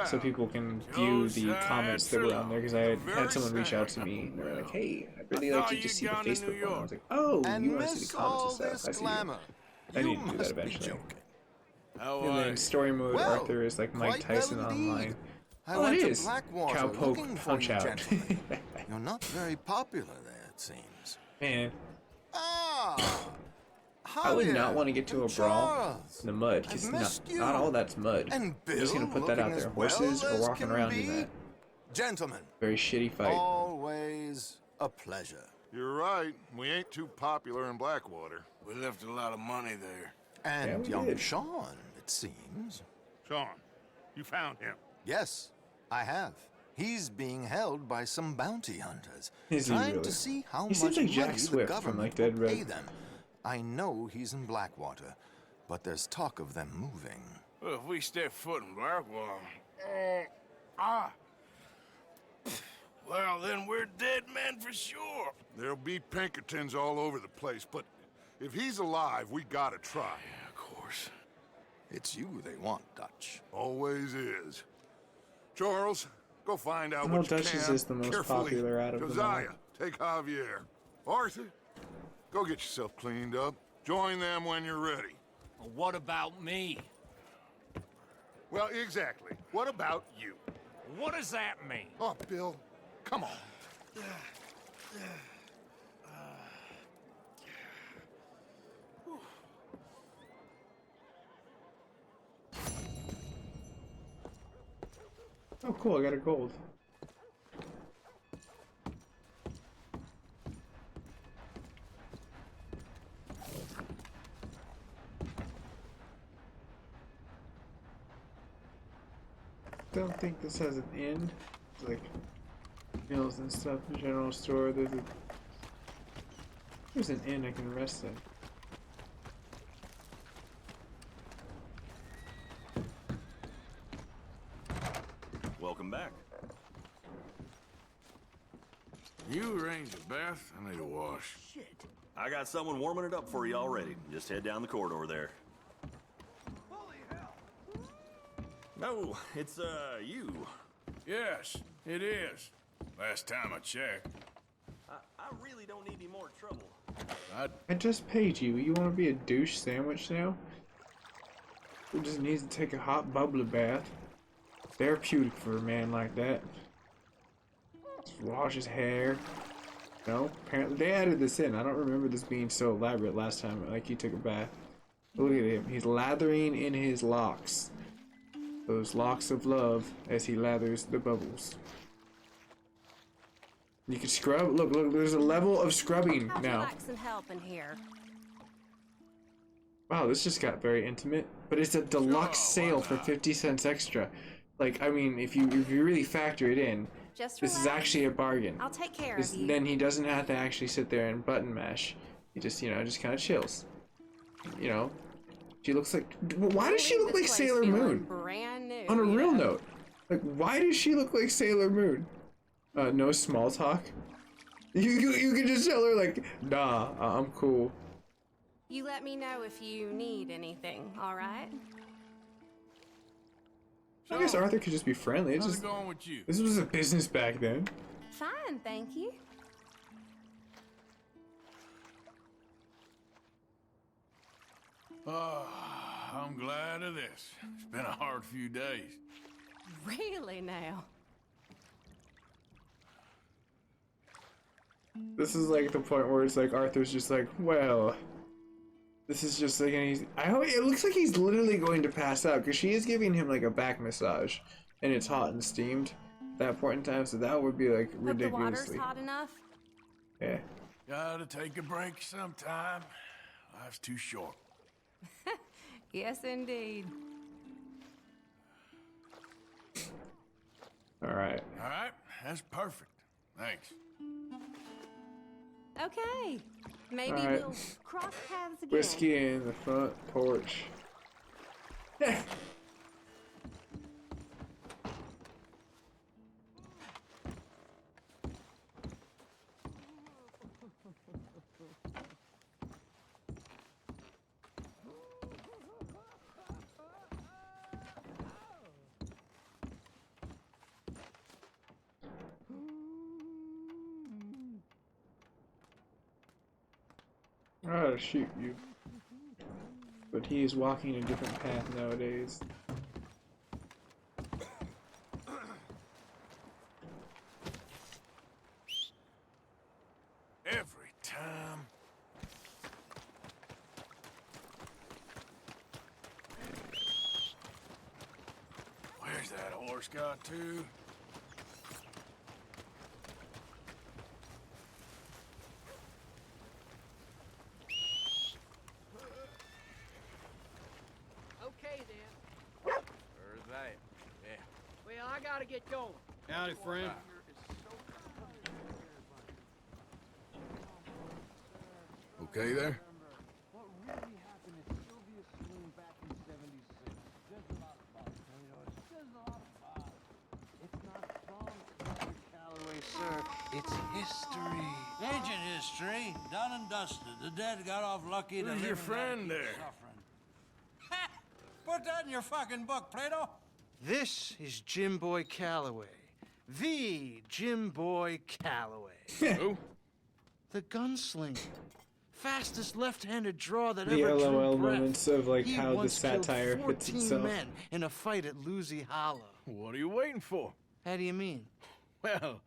so people can view the comments that were on there, because I had someone reach out to me and they were like, hey, I'd really like you to see the Facebook one. I was like, oh, you want to see the comments and stuff. I see you. I need to do that eventually. And then story mode, Arthur is like Mike Tyson online. Oh, it is. Cowpoke Punch Out. You're not very popular there, it seems. Man. I would not want to get to a brawl in the mud, because not all that's mud. I'm just going to put that out there. Horses are walking around in that. Gentlemen. Very shitty fight. Always a pleasure. You're right. We ain't too popular in Blackwater. We left a lot of money there. And we young did. Sean, it seems. Sean, you found him. Yes, I have. He's being held by some bounty hunters, Is he trying really? to see how He much seems like money Jack the Swift from, government like, Dead will pay Red. them. I know he's in Blackwater, but there's talk of them moving. Well, if we step foot in Blackwater... Well, then we're dead men for sure. There'll be Pinkertons all over the place, but if he's alive, we gotta try. Yeah, of course. It's you they want, Dutch. Always is. Charles, go find out Well, what you Duchess can. is the most Carefully. popular out of them all. Josiah, take Javier. Arthur, go get yourself cleaned up. Join them when you're ready. Well, what about me? Well, exactly. What about you? What does that mean? Oh, Bill, come on. Oh, cool, I got a gold. Don't think this has an inn. It's like meals and stuff, general store. There's an inn I can rest in. Welcome back. You arrange a bath? I need a wash. Shit. I got someone warming it up for you already. Just head down the corridor there. No, it's, you. Yes, it is. Last time I checked. I really don't need any more trouble. I just paid you. You want to be a douche sandwich now? Who just needs to take a hot bubbly bath? Therapeutic for a man like that. Just wash his hair. No, apparently they added this in. I don't remember this being so elaborate last time. Like he took a bath. Look at him. He's lathering in his locks. Those locks of love as he lathers the bubbles. You can scrub. Look, look. There's a level of scrubbing How'd you now. like some help in here? Wow, this just got very intimate. But it's a deluxe sale for 50 cents extra. Like, I mean, if you really factor it in, Just this is relax. actually a bargain. I'll take care This- of you. Then he doesn't have to actually sit there and button mash. He just, you know, just kind of chills. You know, she looks like. Why does she look like Sailor Moon? Brand new. On a real note, like, why does she look like Sailor Moon? No small talk. You can just tell her like, nah, I'm cool. You let me know if you need anything, all right? I guess Arthur could just be friendly. It's How's just, it going with you? this was a business back then. Fine, thank you. Oh, I'm glad of this. It's been a hard few days. Really now? This is like the point where it's like Arthur's just like, well, this is just like, and he's. It looks like he's literally going to pass out because she is giving him like a back massage, and it's hot and steamed at that point in time. So that would be like Hope the water's ridiculously. hot enough? Yeah. Gotta take a break sometime. Life's too short. Yes, indeed. All right. All right, that's perfect. Thanks. Okay. Maybe All right. we'll cross paths again. Whiskey in the front porch. I ought to shoot you. But he is walking a different path nowadays. Every time. Where's that horse got to? gotta get going. Howdy, friend. Okay there? What really happened at Sylvia's Saloon back in '76? There's a lot of fun. There's a lot of fun. It's not from Mr. Calloway, sir. It's history. Ancient history, done and dusted. The dead got off lucky. Who's your friend there? Put that in your fucking book, Plato. This is Jim Boy Calloway. The Jim Boy Calloway. Who? The gunslinger. Fastest left-handed draw that The ever drew LOL breath. moments of like He how the once satire killed hits 14 itself. men in a fight at Lucy Hollow. What are you waiting for? How do you mean? Well,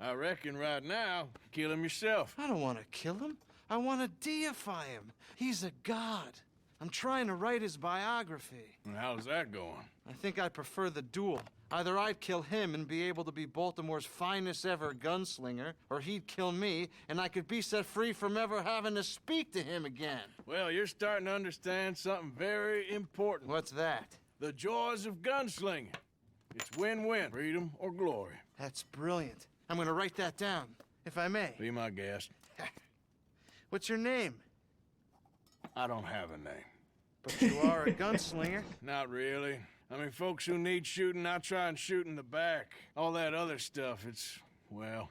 I reckon right now, kill him yourself. I don't want to kill him. I want to deify him. He's a god. I'm trying to write his biography. And how's that going? I think I prefer the duel. Either I'd kill him and be able to be Baltimore's finest ever gunslinger, or he'd kill me and I could be set free from ever having to speak to him again. Well, you're starting to understand something very important. What's that? The joys of gunslinging. It's win-win, freedom or glory. That's brilliant. I'm gonna write that down, if I may. Be my guest. What's your name? I don't have a name. But you are a gunslinger. Not really. I mean, folks who need shooting, I try and shoot in the back. All that other stuff, it's, well,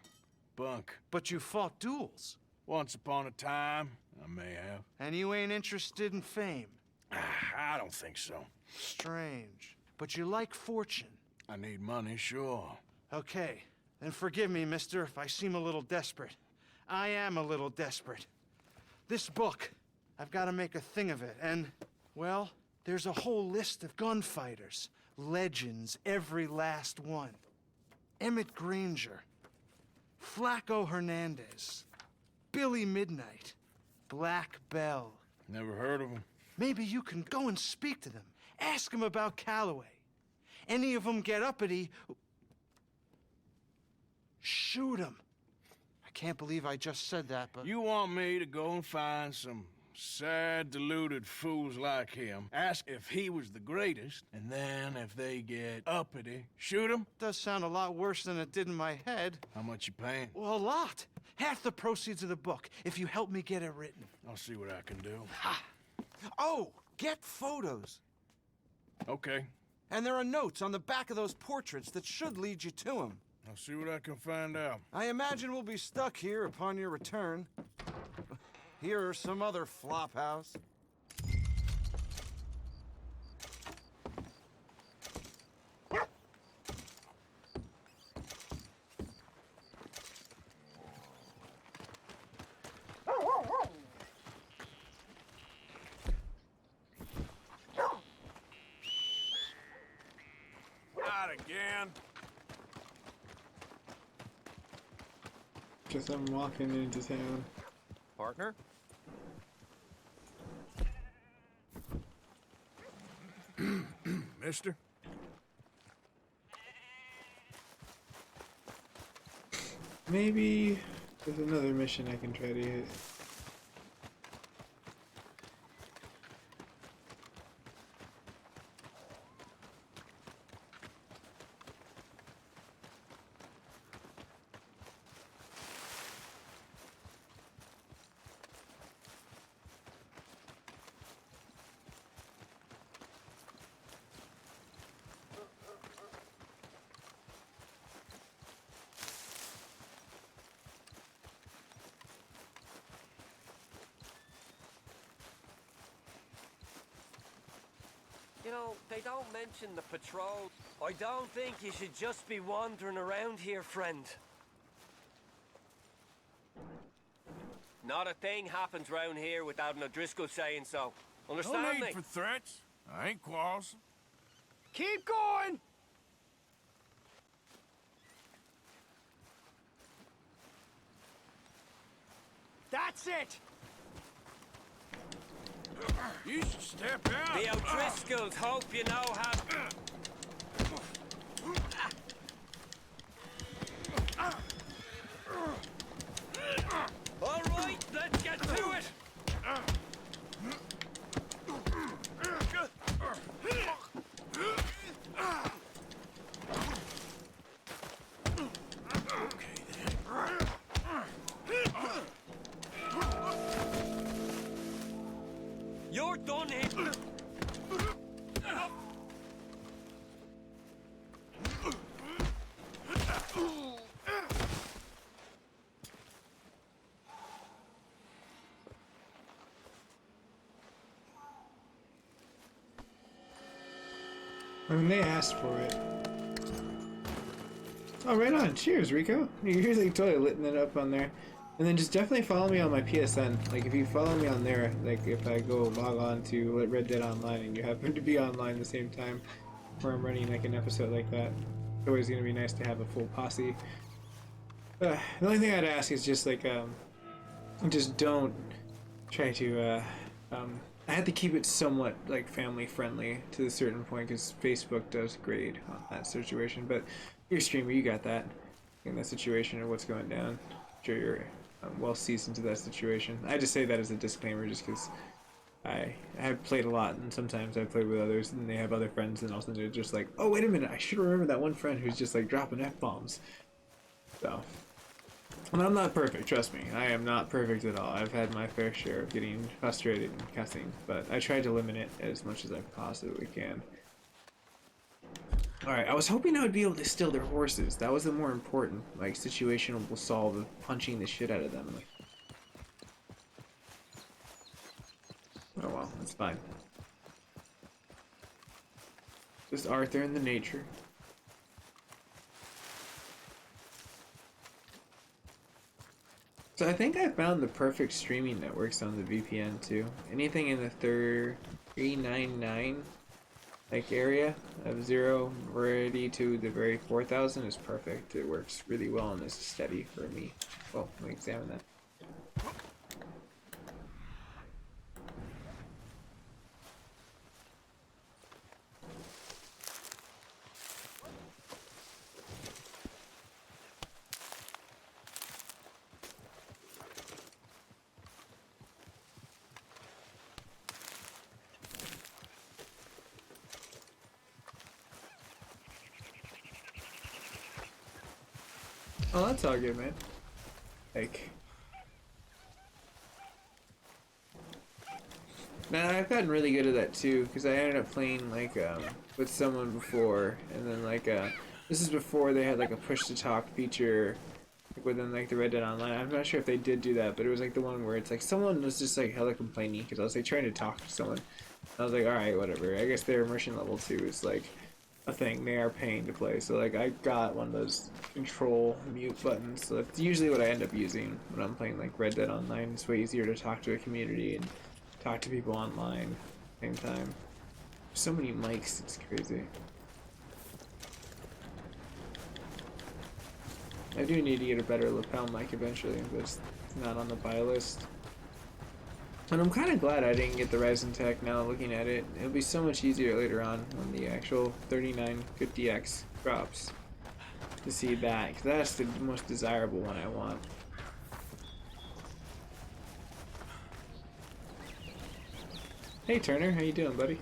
bunk. But you fought duels. Once upon a time, I may have. And you ain't interested in fame. I don't think so. Strange. But you like fortune. I need money, sure. Okay, then forgive me, mister, if I seem a little desperate. I am a little desperate. This book, I've got to make a thing of it, and, well, there's a whole list of gunfighters. Legends, every last one. Emmett Granger, Flaco Hernandez, Billy Midnight, Black Bell. Never heard of him. Maybe you can go and speak to them. Ask them about Calloway. Any of them get uppity, shoot them. I can't believe I just said that, but... You want me to go and find some sad, deluded fools like him, ask if he was the greatest, and then if they get uppity, shoot him? Does sound a lot worse than it did in my head. How much you paying? Well, a lot. Half the proceeds of the book, if you help me get it written. I'll see what I can do. Ha! Oh, get photos. Okay. And there are notes on the back of those portraits that should lead you to him. I'll see what I can find out. I imagine we'll be stuck here upon your return. Here or some other flop house. Not again. Just I'm walking into town. Partner? Mister? Maybe there's another mission I can try to hit. You know, they don't mention the patrol. I don't think you should just be wandering around here, friend. Not a thing happens round here without an O'Driscoll saying so. Understand No me? need for threats. I ain't quarrelsome. Keep going! That's it! You should step out. The O'Driscolls hope you know how... All right, let's get to it! You're done it. I mean, they asked for it. Oh, right on. Cheers, Rico. You're like totally litting it up on there. And then just definitely follow me on my PSN. Like, if you follow me on there, like, if I go log on to Red Dead Online and you happen to be online at the same time where I'm running, like, an episode like that, it's always going to be nice to have a full posse. The only thing I'd ask is just, like, just don't try to, I had to keep it somewhat, like, family-friendly to a certain point, because Facebook does grade on that situation, but you're a streamer, you got that in that situation of what's going down. I'm sure you're well seasoned to that situation. I just say that as a disclaimer just because I have played a lot, and sometimes I play with others and they have other friends, and also they're just like, oh, wait a minute, I should remember that one friend who's just like dropping F-bombs. So, and I'm not perfect, trust me. I am not perfect at all. I've had my fair share of getting frustrated and cussing, but I try to limit it as much as I possibly can. Alright, I was hoping I would be able to steal their horses. That was the more important, like, situational solve of punching the shit out of them. Like, oh well, that's fine. Just Arthur and the nature. So I think I found the perfect streaming networks on the VPN too. Anything in the 399 like area of 0 variety to the very 4000 is perfect. It works really well and is steady for me. Well, let me examine that. Oh, that's all good, man. Like, man, I've gotten really good at that too, because I ended up playing like with someone before, and then like this is before they had like a push to talk feature like within like the Red Dead Online. I'm not sure if they did do that, but it was like the one where it's like someone was just like hella complaining because I was like trying to talk to someone. I was like, all right, whatever. I guess their immersion level 2 is like a thing they are paying to play. So like I got one of those control mute buttons. So that's usually what I end up using when I'm playing like Red Dead Online. It's way easier to talk to a community and talk to people online at the same time. So many mics, it's crazy. I do need to get a better lapel mic eventually, but it's not on the buy list. And I'm kind of glad I didn't get the Ryzen Tech now looking at it. It'll be so much easier later on when the actual 3950X drops to see that, because that's the most desirable one I want. Hey Turner, how you doing, buddy?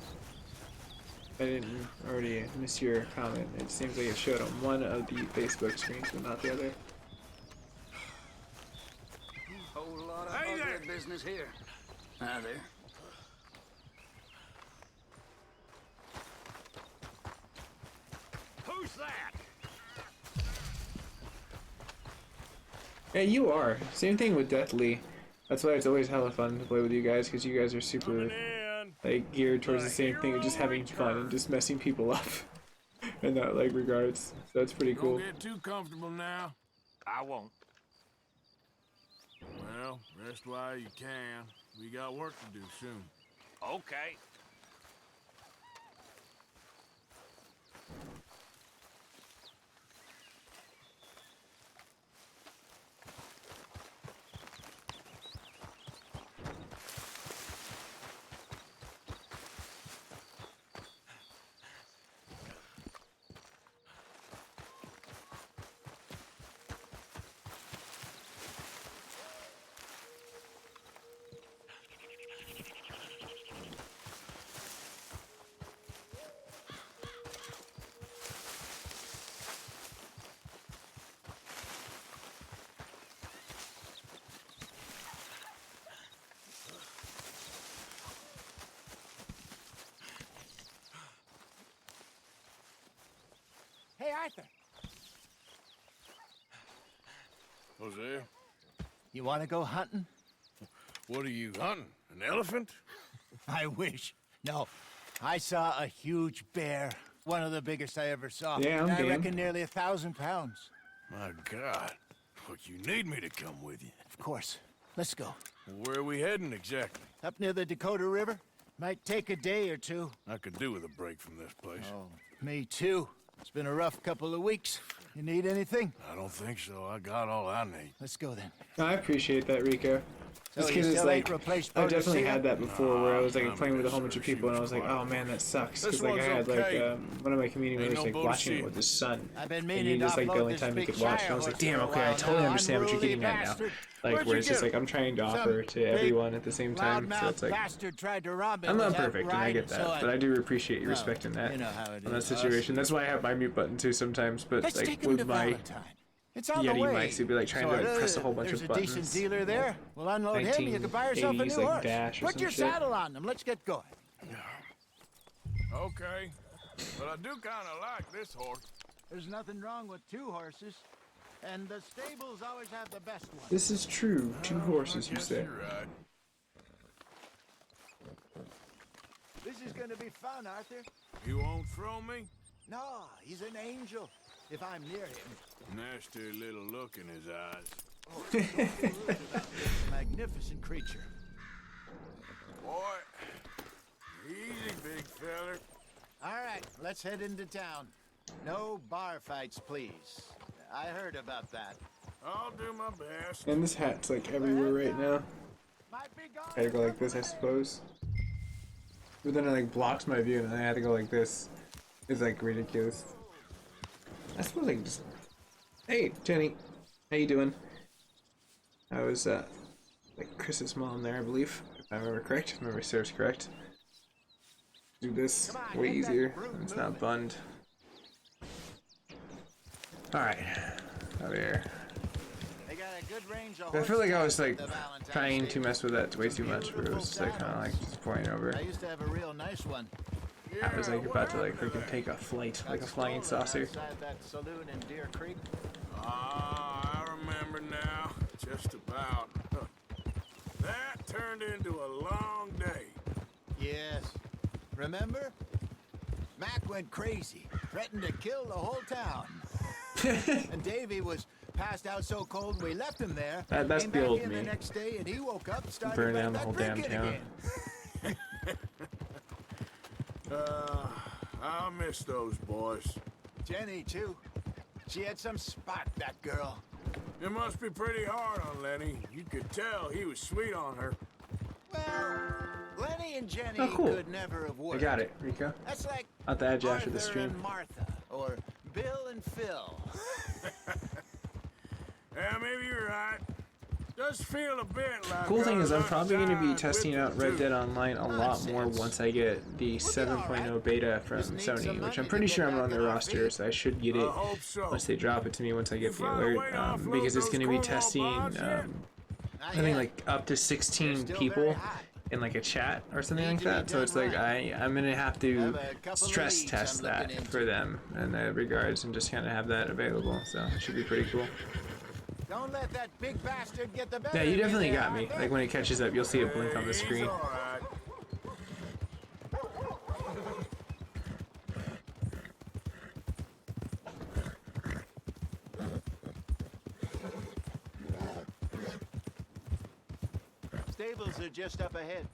I didn't already miss your comment. It seems like it showed on one of the Facebook screens, but not the other. Whole lot of ugly business here. Hi there. Who's that? Yeah, you are. Same thing with Deathly. That's why it's always hella fun to play with you guys, because you guys are super like geared towards the same thing of just having fun and just messing people up in that like regards. So it's pretty cool. Don't get too comfortable now. I won't. Well, rest while you can. We got work to do soon. Okay. Arthur. Hosea, You want to go hunting? what are you hunting? An elephant? I wish. No, I saw a huge bear. One of the biggest I ever saw. Yeah, I'm I game. reckon nearly 1,000 pounds. My God. Look, you need me to come with you. Of course. Let's go. Where are we heading exactly? Up near the Dakota River. Might take a day or two. I could do with a break from this place. Oh, me too. It's been a rough couple of weeks. You need anything? I don't think so. I got all I need. Let's go then. I appreciate that, Rico. Just So you because it's still ain't like, replaced I've definitely Boadicea? had that before where I was like Nah, playing with a I'm whole bunch of sure people she and I was was like, quiet. oh man, that sucks. This Because like I one's had okay. like one of my community Ain't members no like watching it Boadicea. with his son. I've been And meaning he just to like the offload only this time he big could watch. And I was shire like, damn, horse okay, I for a totally while understand what you're now. getting at now. Unruly Like Where'd where you it's just get like I'm trying to offer to big everyone at the same time. So Loudmouth it's like bastard tried to rob me I'm not without perfect and I get riding, that, so but I do appreciate you No, respecting that you know how it on that is. situation. That's why I have my mute button too sometimes. But Let's like take him to with my Valentine. It's on the Yeti way. mics, he'd be like trying to like, press a whole bunch there's of a buttons. decent dealer there. We'll unload him. You can buy yourself a 1980s, new like, horse. Dash or Put some your shit. saddle on them. Let's get going. Okay. But I do kind of like this horse. There's nothing wrong with two horses, and the stables always have the best one. This is true. Two horses, you Guess say? you're right. This is going to be fun, Arthur. You won't throw me? No, he's an angel. If I'm near him. Nasty little look in his eyes. Magnificent creature. Boy, easy, big feller. All right, let's head into town. No bar fights, please. I heard about that. I'll do my best. And this hat's like everywhere right now. I had to go like this, I suppose. But then it like blocks my view, and I had to go like this. It's like ridiculous. I suppose I can just. Hey, Jenny, how you doing? I was like Chris's mom there, I believe, if I remember correct. If memory serves correct. Do this way easier. It's not bunned. All right, out of here. They got a good range of I feel like I was like horse Valentine trying to stable. mess with that way too much, but it was just like kind of like just pointing over. I used to have a real nice one. I was like about to like freaking take a flight, like a flying saucer. Outside that saloon in Deer Creek. Ah, I remember now. Just about. That turned into a long day. Yes. Remember? Mac went crazy, threatened to kill the whole town. And Davy was passed out so cold we left him there. That's Came the back old in me. the next day and he woke up, started Burn down right the back whole damn drinking town. again. I miss those boys. Jenny too. She had some spot, that girl. It must be pretty hard on Lenny. You could tell he was sweet on her. Well, Lenny and Jenny Oh, cool. could never have I worked. got it, Rico. That's like I'll have to add you after the Arthur stream. and Martha, or Bill and Phil. Yeah, maybe you're right. Does feel a bit like. Cool thing is I'm us probably going to be outside testing with out the Red two. Dead Online a lot more once I get the 7.0 beta from Sony, which I'm pretty sure I'm on their roster, so I should get it once they drop it to me once I get the alert, because it's going to be testing, I think like up to 16 people in like a chat or something like that, so it's like I'm going to have to stress test that for them in that regards and just kind of have that available, so it should be pretty cool. Don't let that big bastard get the better Yeah, you of definitely there, got me. Arthur. Like when it catches up, you'll see it blink on the screen. Stables are just up ahead.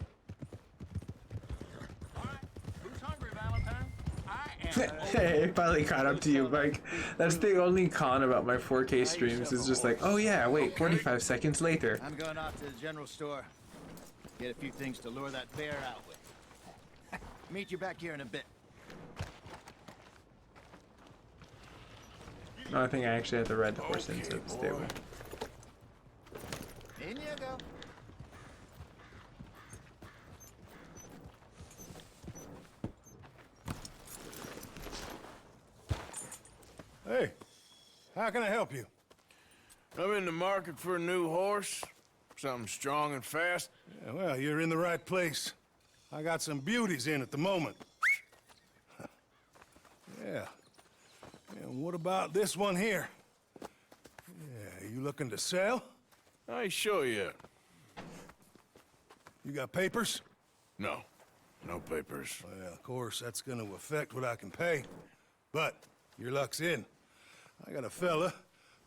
Who's hungry, Valentine? I am. Hey, it finally caught up to you, Mike. That's the only con about my 4K streams, is just like, oh yeah, wait, 45 seconds later. I'm going off to the general store. Get a few things to lure that bear out with. Meet you back here in a bit. No, I think I actually have to ride the horse into the stable. In you go. Hey, how can I help you? I'm in the market for a new horse. Something strong and fast. Yeah, well, you're in the right place. I got some beauties in at the moment. Yeah. And what about this one here? Yeah, you looking to sell? I show you. You got papers? No. No papers. Well, of course, that's gonna affect what I can pay. But your luck's in. I got a fella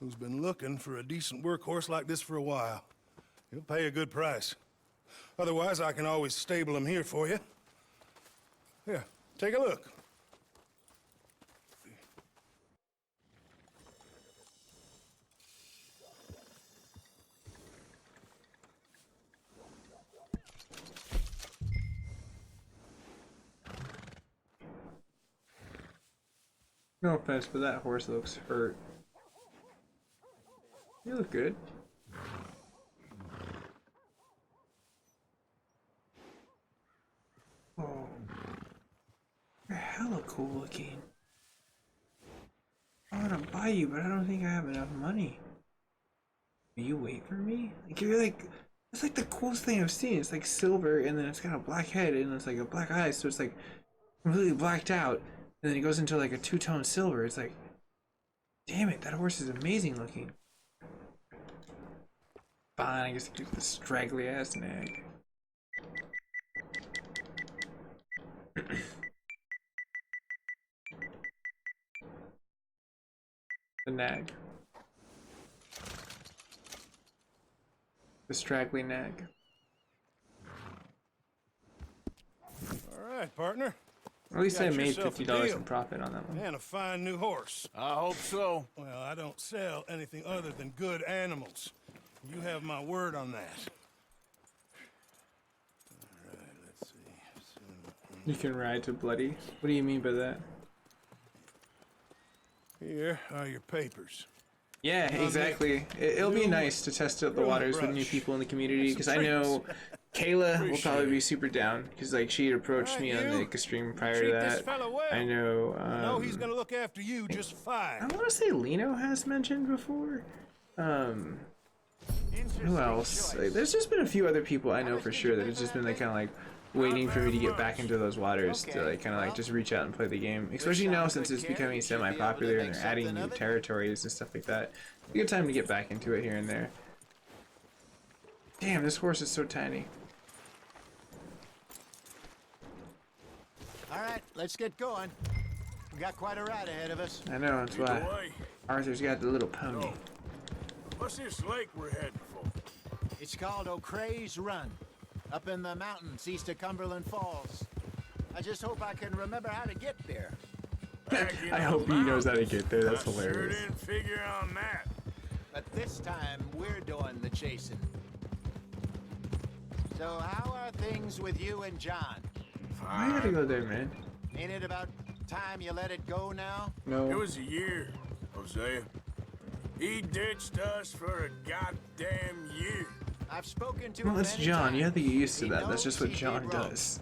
who's been looking for a decent workhorse like this for a while. He'll pay a good price. Otherwise, I can always stable him here for you. Here, take a look. No offense, but that horse looks hurt. You look good. Oh, you're hella cool looking. I want to buy you, but I don't think I have enough money. Will you wait for me? Like, you're like, it's like the coolest thing I've seen. It's like silver, and then it's got a black head, and it's like a black eye, so it's like completely blacked out. And then it goes into like a two-tone silver. It's like, damn it, that horse is amazing looking. Fine, I guess I do the straggly ass nag. The nag. The straggly nag. All right, partner. At least I Got made yourself a $50 deal. in profit on that one. And a fine new horse. I hope so. Well, I don't sell anything other than good animals. You have my word on that. All right, let's see. You can ride to bloody. What do you mean by that? Here are your papers. Yeah, exactly. It'll be nice to test out the waters with new people in the community, because I know Kayla will probably be super down, because like she had approached me on the stream prior to that. I know. I know he's gonna look after you just fine. I want to say Lino has mentioned before. Who else? Like, there's just been a few other people I know for sure that have just been like kind of like waiting for me to get back into those waters to like kind of like just reach out and play the game, especially now since it's becoming semi-popular and they're adding new territories and stuff like that. It's a good time to get back into it here and there. Damn, this horse is so tiny. All right, let's get going. We got quite a ride ahead of us. I know, that's why Arthur's got the little pony. What's this lake we're heading for? It's called O'Creagh's Run, up in the mountains east of Cumberland Falls. I just hope I can remember how to get there. I hope he knows how to get there. That's hilarious. Sure didn't figure on that. But this time, we're doing the chasing. So how are things with you and John? Why you gotta go there, man? Ain't it about time you let it go now? No. It was a year, Hosea. He ditched us for a goddamn year. I've spoken to Well, him that's many John. times. You have to get used to He that. That's knows just what he John did wrong. does.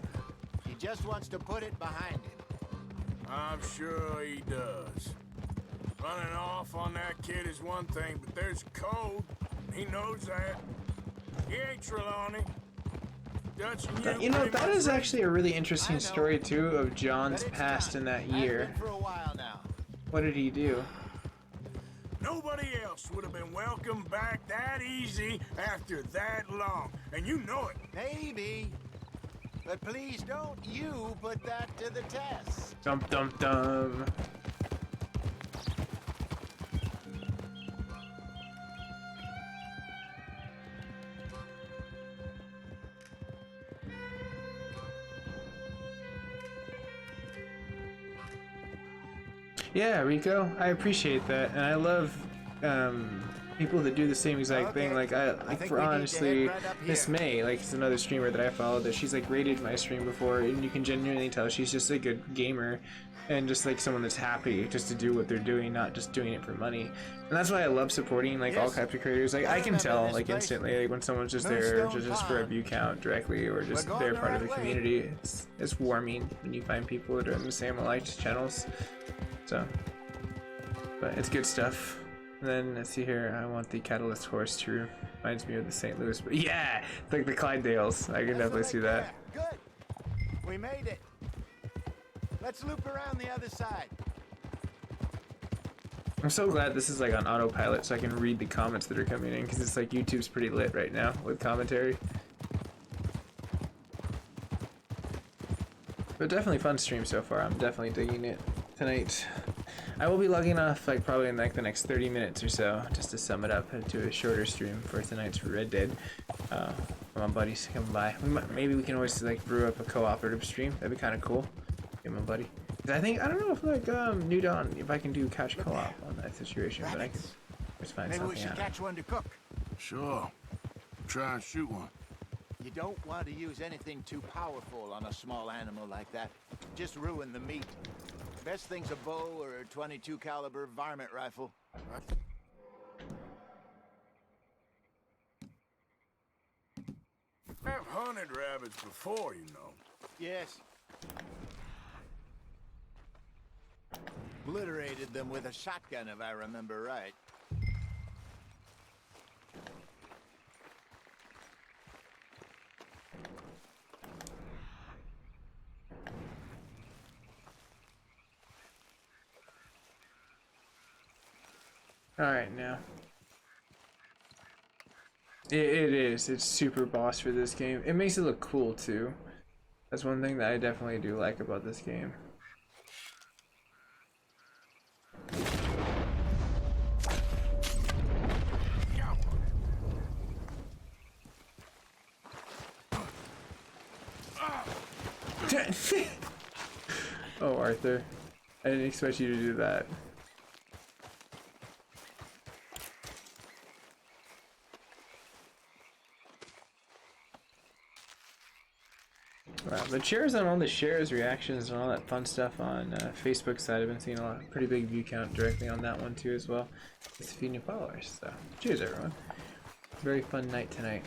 He just wants to put it behind him. I'm sure he does. Running off on that kid is one thing, but there's a code. He knows that. He ain't Trelawney. Dutch and You know, pretty that much is actually a really interesting story too of John's past in that year. For a while now. What did he do? Nobody else would have been welcomed back that easy after that long. And you know it. Maybe. But please don't you put that to the test. Dum dum dum. Yeah, Rico, I appreciate that, and I love people that do the same exact thing. Like for honestly, Miss May, like it's another streamer that I follow that she's like rated my stream before, and you can genuinely tell she's just a good gamer, and just like someone that's happy just to do what they're doing, not just doing it for money. And that's why I love supporting like all types of creators. Like I can tell like instantly like when someone's just there just for a view count directly, or just they're part of the community. It's warming when you find people that are in the same liked channels. So, but it's good stuff. And then let's see here. I want the Catalyst horse too. Reminds me of the St. Louis, but yeah, like the Clydesdales. I can definitely see that. Good. We made it. Let's loop around the other side. I'm so glad this is like on autopilot so I can read the comments that are coming in, because it's like YouTube's pretty lit right now with commentary. But definitely fun stream so far. I'm definitely digging it tonight. I will be logging off like probably in like the next 30 minutes or so, just to sum it up into a shorter stream for tonight's Red Dead. My buddies come by. Maybe we can always like brew up a cooperative stream. That'd be kind of cool. Get my buddy. I don't know if like New Dawn, if I can do couch co-op on that situation, but I can just find Maybe something we should out. catch one to cook. Sure. Try and shoot one. You don't want to use anything too powerful on a small animal like that. Just ruin the meat. Best thing's a bow or a 22 caliber varmint rifle. I've hunted rabbits before, you know. Yes. Obliterated them with a shotgun, if I remember right. Alright, now. It is. It's super boss for this game. It makes it look cool, too. That's one thing that I definitely do like about this game. Oh, Arthur. I didn't expect you to do that. Wow, the cheers on all the shares, reactions, and all that fun stuff on Facebook side. I've been seeing a lot, pretty big view count directly on that one too as well. Just a few new followers, so cheers everyone. Very fun night tonight.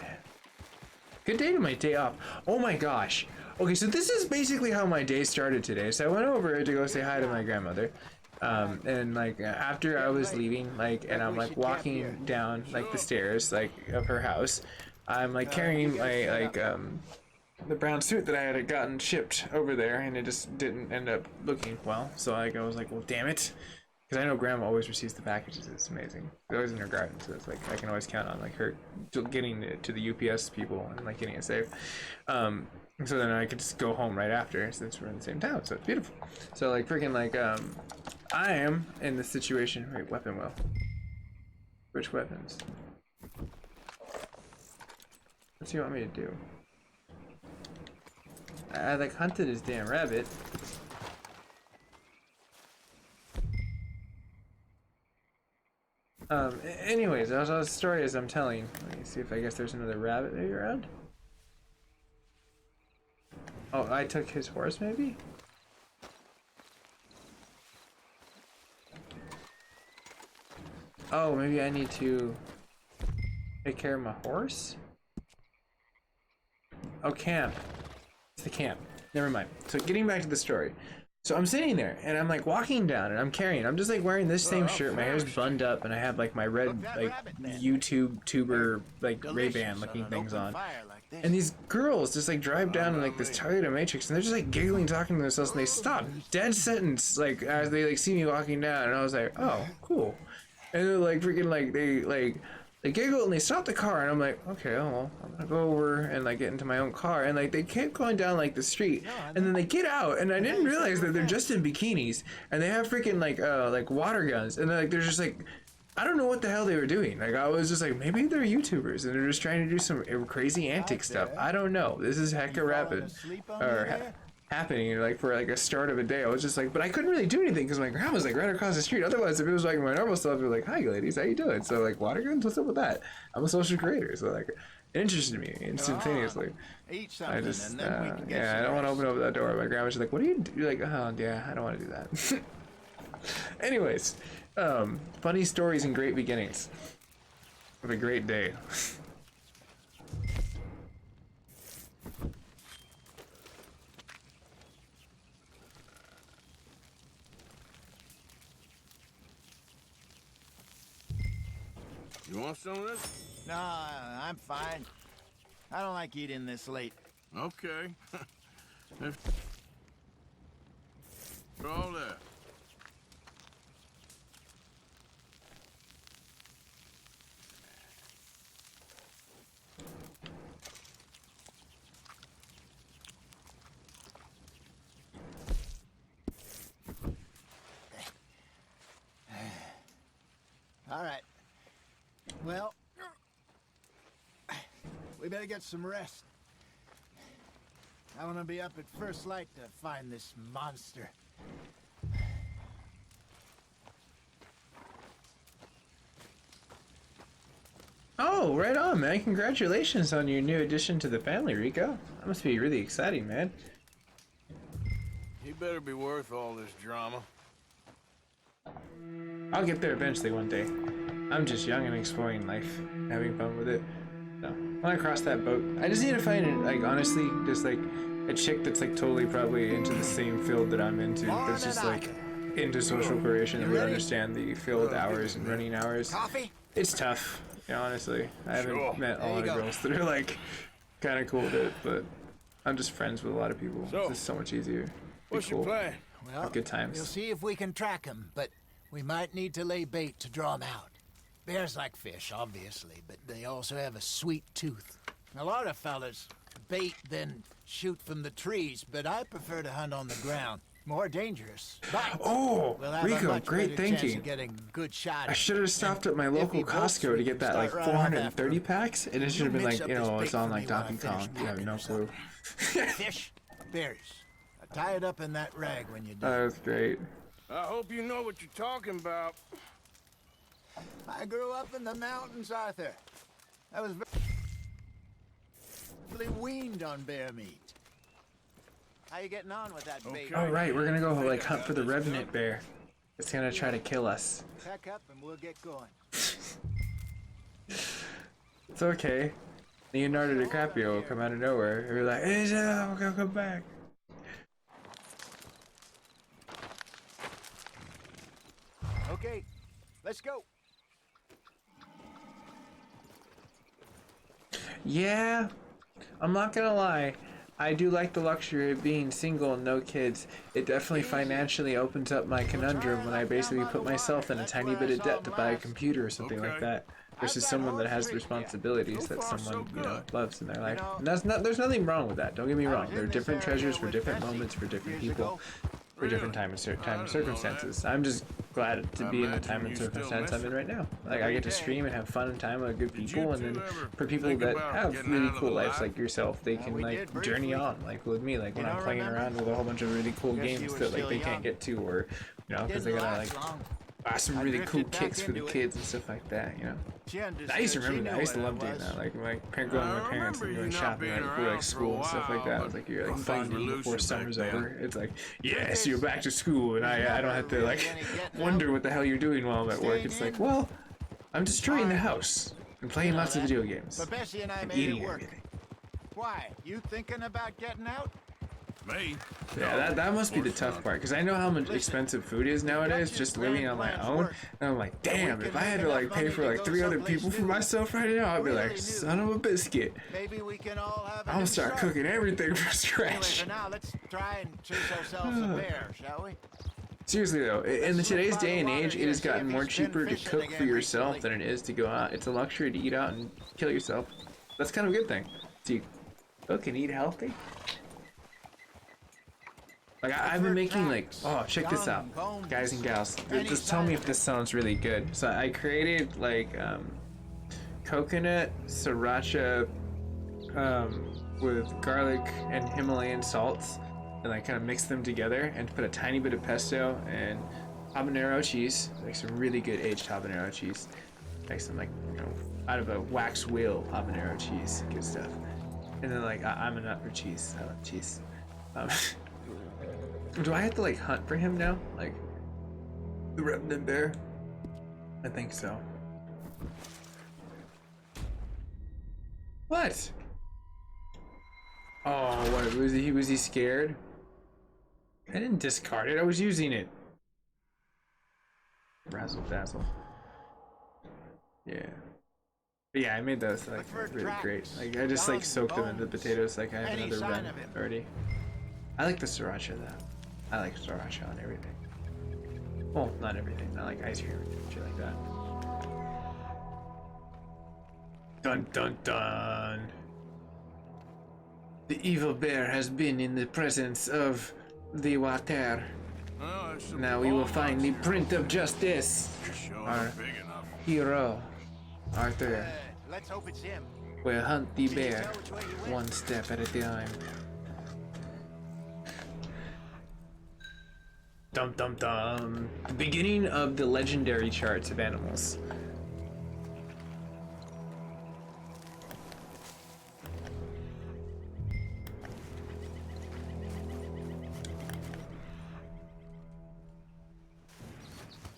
Good day to my day off. Oh my gosh. Okay, so this is basically how my day started today. So I went over to go say hi to my grandmother. And like after I was leaving, like, and I'm like walking down like the stairs like of her house. I'm like carrying my like the brown suit that I had gotten shipped over there, and it just didn't end up looking well. So I was like, well, damn it, because I know Grandma always receives the packages. It's amazing. It's always in her garden, so it's like I can always count on like her getting it to the UPS people and like getting it safe. So then I could just go home right after, since we're in the same town. So it's beautiful. So like freaking like I am in this situation. Wait, weapon well. Which weapons? What's he want me to do? I like hunted his damn rabbit. Anyways, that was the story as I'm telling. Let me see if I guess there's another rabbit maybe around. Oh, I took his horse maybe? Oh, maybe I need to take care of my horse? Oh, camp. It's the camp. Never mind. So getting back to the story. So I'm sitting there and I'm like walking down and I'm just like wearing this same shirt. My hair's bunned up and I have like my red like YouTube tuber like Ray-Ban looking things on. And these girls just like drive down in like this Toyota Matrix and they're just like giggling, talking to themselves, and they stop dead sentence like as they like see me walking down, and I was like, oh, cool. And they're like freaking like they giggle and they stop the car, and I'm like, okay, oh well, I'm gonna go over and like get into my own car, and like they kept going down like the street, and then they get out, and I didn't realize that they're just in bikinis, and they have freaking like water guns, and they're just like, I don't know what the hell they were doing. Like I was just like, maybe they're YouTubers and they're just trying to do some crazy antic stuff. I don't know. This is hecka rapid or happening like for like a start of a day. I was just like, but I couldn't really do anything because my grandma's like right across the street. Otherwise, if it was like my normal stuff, I'd be like, hi ladies, how you doing? So like, water guns, what's up with that? I'm a social creator, so like it interested me instantaneously. I just yeah, I don't want to open up that door. My grandma's like, what do you do? You're like, oh yeah, I don't want to do that. Anyways, funny stories and great beginnings of a great day. You want some of this? No, I'm fine. I don't like eating this late. Okay. For all that. Well, we better get some rest. I want to be up at first light to find this monster. Oh, right on, man. Congratulations on your new addition to the family, Rico. That must be really exciting, man. He better be worth all this drama. I'll get there eventually one day. I'm just young and exploring life, having fun with it. So, when I cross that boat, I just need to find it, like, honestly, just like a chick that's like totally probably into the same field that I'm into. That's just like into social creation and would understand the field hours and running hours. Coffee? It's tough, yeah, honestly. I haven't met a lot of girls that are like kind of cool with it, but I'm just friends with a lot of people. It's just so much easier. What's your plan? Well, have good times. We'll see if we can track him, but we might need to lay bait to draw him out. Bears like fish, obviously, but they also have a sweet tooth. A lot of fellas bait, then shoot from the trees, but I prefer to hunt on the ground. More dangerous. But oh, we'll have Rico, a much great better chance thinking. of getting a good shot. I should have stopped at my local Costco to get that like 430 packs, and it should have been like, you know, it's on like Donkey Kong. You have no clue. Fish, berries. Tie it up in that rag when you're done. That was great. I hope you know what you're talking about. I grew up in the mountains, Arthur. I was very weaned on bear meat. How you getting on with that bait? All right, we're gonna go like hunt for the revenant bear. It's gonna try to kill us. Pack up and we'll get going. It's okay. Leonardo DiCaprio will come out of nowhere. We're like, hey, we're gonna come back. Okay, let's go. Yeah, I'm not gonna lie. I do like the luxury of being single and no kids. It definitely financially opens up my conundrum when I basically put myself in a tiny bit of debt to buy a computer or something like that, versus someone that has the responsibilities that someone, you know, loves in their life. And there's nothing wrong with that. Don't get me wrong. There are different treasures for different moments for different people, for different time and circumstances. I'm just glad to be in the time and circumstance I'm in right now. Like, I get to stream and have fun and time with good people, and then for people that have really cool lives like yourself, they can like journey on, like with me, like when I'm playing around with a whole bunch of really cool games that like they can't get to, or you know, because they gotta like buy some really cool kicks for the kids and stuff like that, you know. I used to remember that. I used to love doing that. Like my going with my parents and doing shopping like before like school and stuff like that. It's like you're like finding before summer's over. It's like, yes, you're back to school, and I don't have to like wonder what the hell you're doing while I'm at work. It's like, well, I'm destroying the house and playing lots of video games But Bessie and I and made eating it work. everything. Why? You thinking about getting out? Me? Yeah, that must be the tough part, because I know how much expensive food is nowadays, just living on my own, and I'm like, damn, if I had to like pay for like 3 other people for myself right now, I'd be like, son of a biscuit. Maybe we can all have I'm gonna start cooking everything from Anyway, scratch. for now, let's try and chase ourselves a bear, shall we? Seriously though, in today's day and age, it has gotten more cheaper to cook for yourself than it is to go out. It's a luxury to eat out and kill yourself. That's kind of a good thing. So you cook and eat healthy. Like I've been making like, oh, check this out, guys and gals. Just tell me if this sounds really good. So I created like coconut sriracha with garlic and Himalayan salts, and I kind of mix them together and put a tiny bit of pesto and habanero cheese, like some really good aged habanero cheese, like some like, you know, out of a wax wheel habanero cheese, good stuff. And then like I'm a nut for cheese. I love cheese. Do I have to like hunt for him now? Like the revenant bear? I think so. What? Oh, what was he? Was he scared? I didn't discard it. I was using it. Razzle dazzle. Yeah. But yeah, I made those like really great. Like I just like soaked them into the potatoes. Like I have another run already. I like the sriracha though. I like sriracha on everything. Well, not everything. Not like ice cream and shit like that. Dun dun dun. The evil bear has been in the presence of the water. Now we will find the print of justice. Our hero Arthur, Let's hope it's him. we'll hunt the bear one step at a time. Dum dum dum. Beginning of the legendary charts of animals.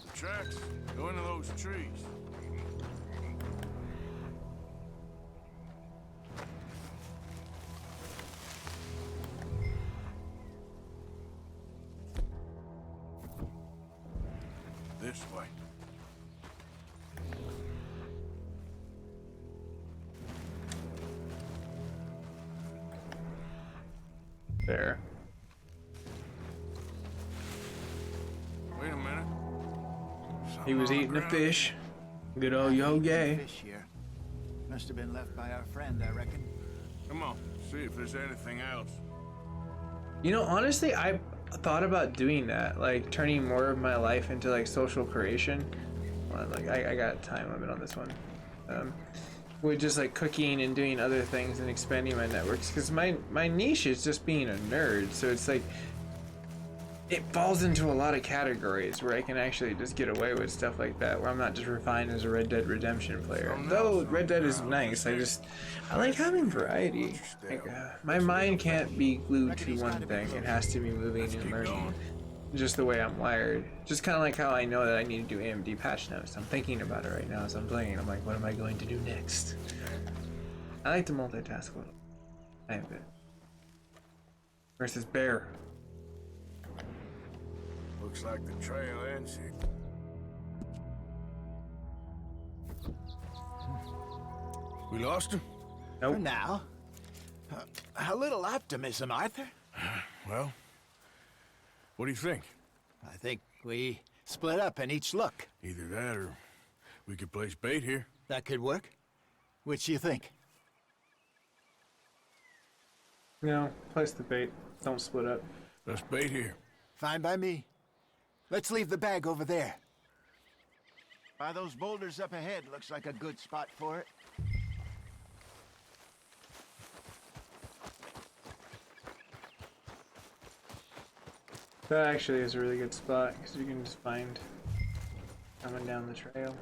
The tracks go into those trees. This way. There. Wait a minute. He was eating a fish. Good old yo gay. Fish here. Must have been left by our friend, I reckon. Come on, see if there's anything else. You know, honestly, I thought about doing that, like turning more of my life into like social creation. Well, like I got time limit on this one. With just like cooking and doing other things and expanding my networks, because my niche is just being a nerd. So it's like it falls into a lot of categories where I can actually just get away with stuff like that, where I'm not just refined as a Red Dead Redemption player. Though Red Dead is nice, I like having variety. Like, my mind can't be glued to one thing. It has to be moving and learning. Just the way I'm wired. Just kind of like how I know that I need to do AMD patch notes. I'm thinking about it right now as I'm playing. I'm like, what am I going to do next? I like to multitask a little. I have it. Where's this bear? Looks like the trail ends here. We lost him? Nope. For now. A little optimism, Arthur. Well, what do you think? I think we split up and each look. Either that or we could place bait here. That could work. Which do you think? No, place the bait. Don't split up. Let's bait here. Fine by me. Let's leave the bag over there. By those boulders up ahead, looks like a good spot for it. That actually is a really good spot, because you can just find coming down the trail.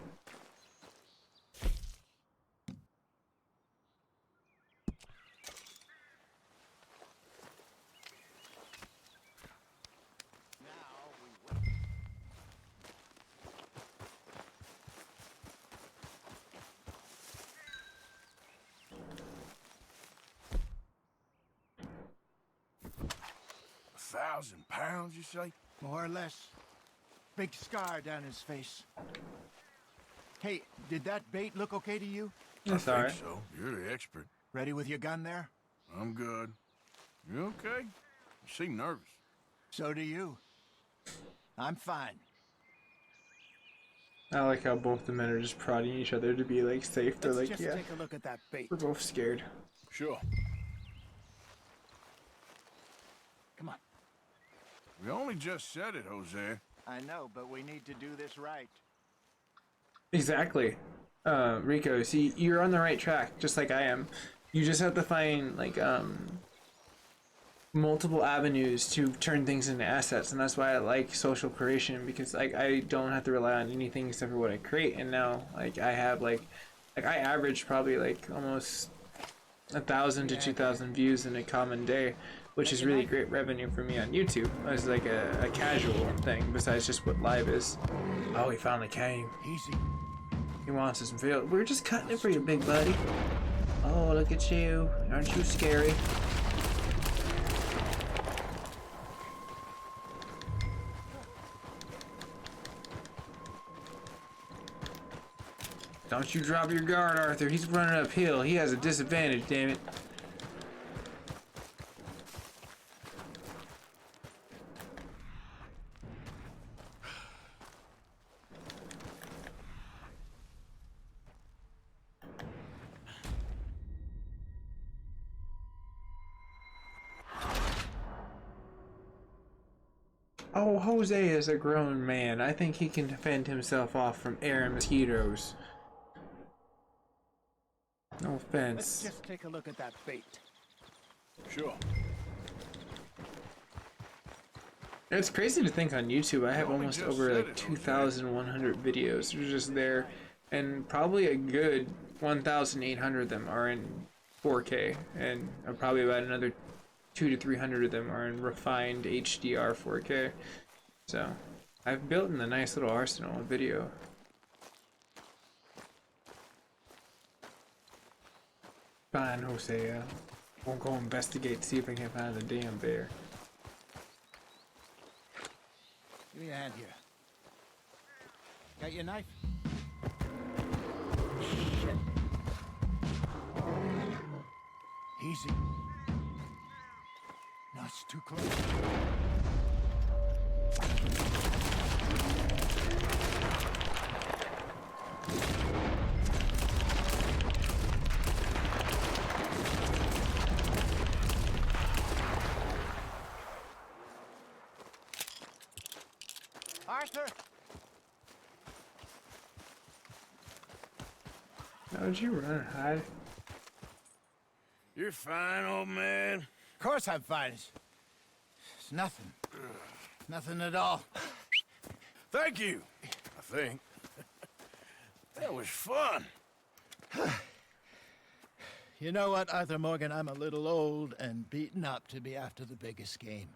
£1,000, you say? More or less. Big scar down his face. Hey, did that bait look okay to you? I think so. You're the expert. Ready with your gun there? I'm good. You okay? You seem nervous. So do you. I'm fine. I like how both the men are just prodding each other to be like safe. They're Let's like, just yeah, take a look at that bait. we're both scared. Sure. Come on. We only just said it, Jose. I know, but we need to do this right. Exactly. Rico, see, you're on the right track, just like I am. You just have to find like multiple avenues to turn things into assets, and that's why I like social creation, because like I don't have to rely on anything except for what I create. And now like I have like I average probably like almost 1,000 to 2,000 views in a common day, which is really great revenue for me on YouTube as like a casual thing besides just what live is. Oh, he finally came. Easy. He wants us field. We're just cutting it for you, big buddy. Oh, look at you. Aren't you scary? Don't you drop your guard, Arthur. He's running uphill. He has a disadvantage, damn it. Oh, Jose is a grown man. I think he can defend himself off from air and mosquitoes. No Let's offense. just take a look at that bait. Sure. It's crazy to think on YouTube I have only almost just over said like it, 2,100 videos. They're just there, and probably a good 1,800 of them are in 4K, and probably about another 200 to 300 of them are in refined HDR 4K. So I've built in a nice little arsenal of video. Fine, Hosea. Won't go investigate to see if I can find the damn bear. Give me a hand here. Got your knife? Shit. Easy. No, it's too close. Arthur! How did you run and hide? You're fine, old man. Of course I'm fine. It's nothing. Nothing at all. Thank you, I think. That was fun. You know what, Arthur Morgan? I'm a little old and beaten up to be after the biggest game.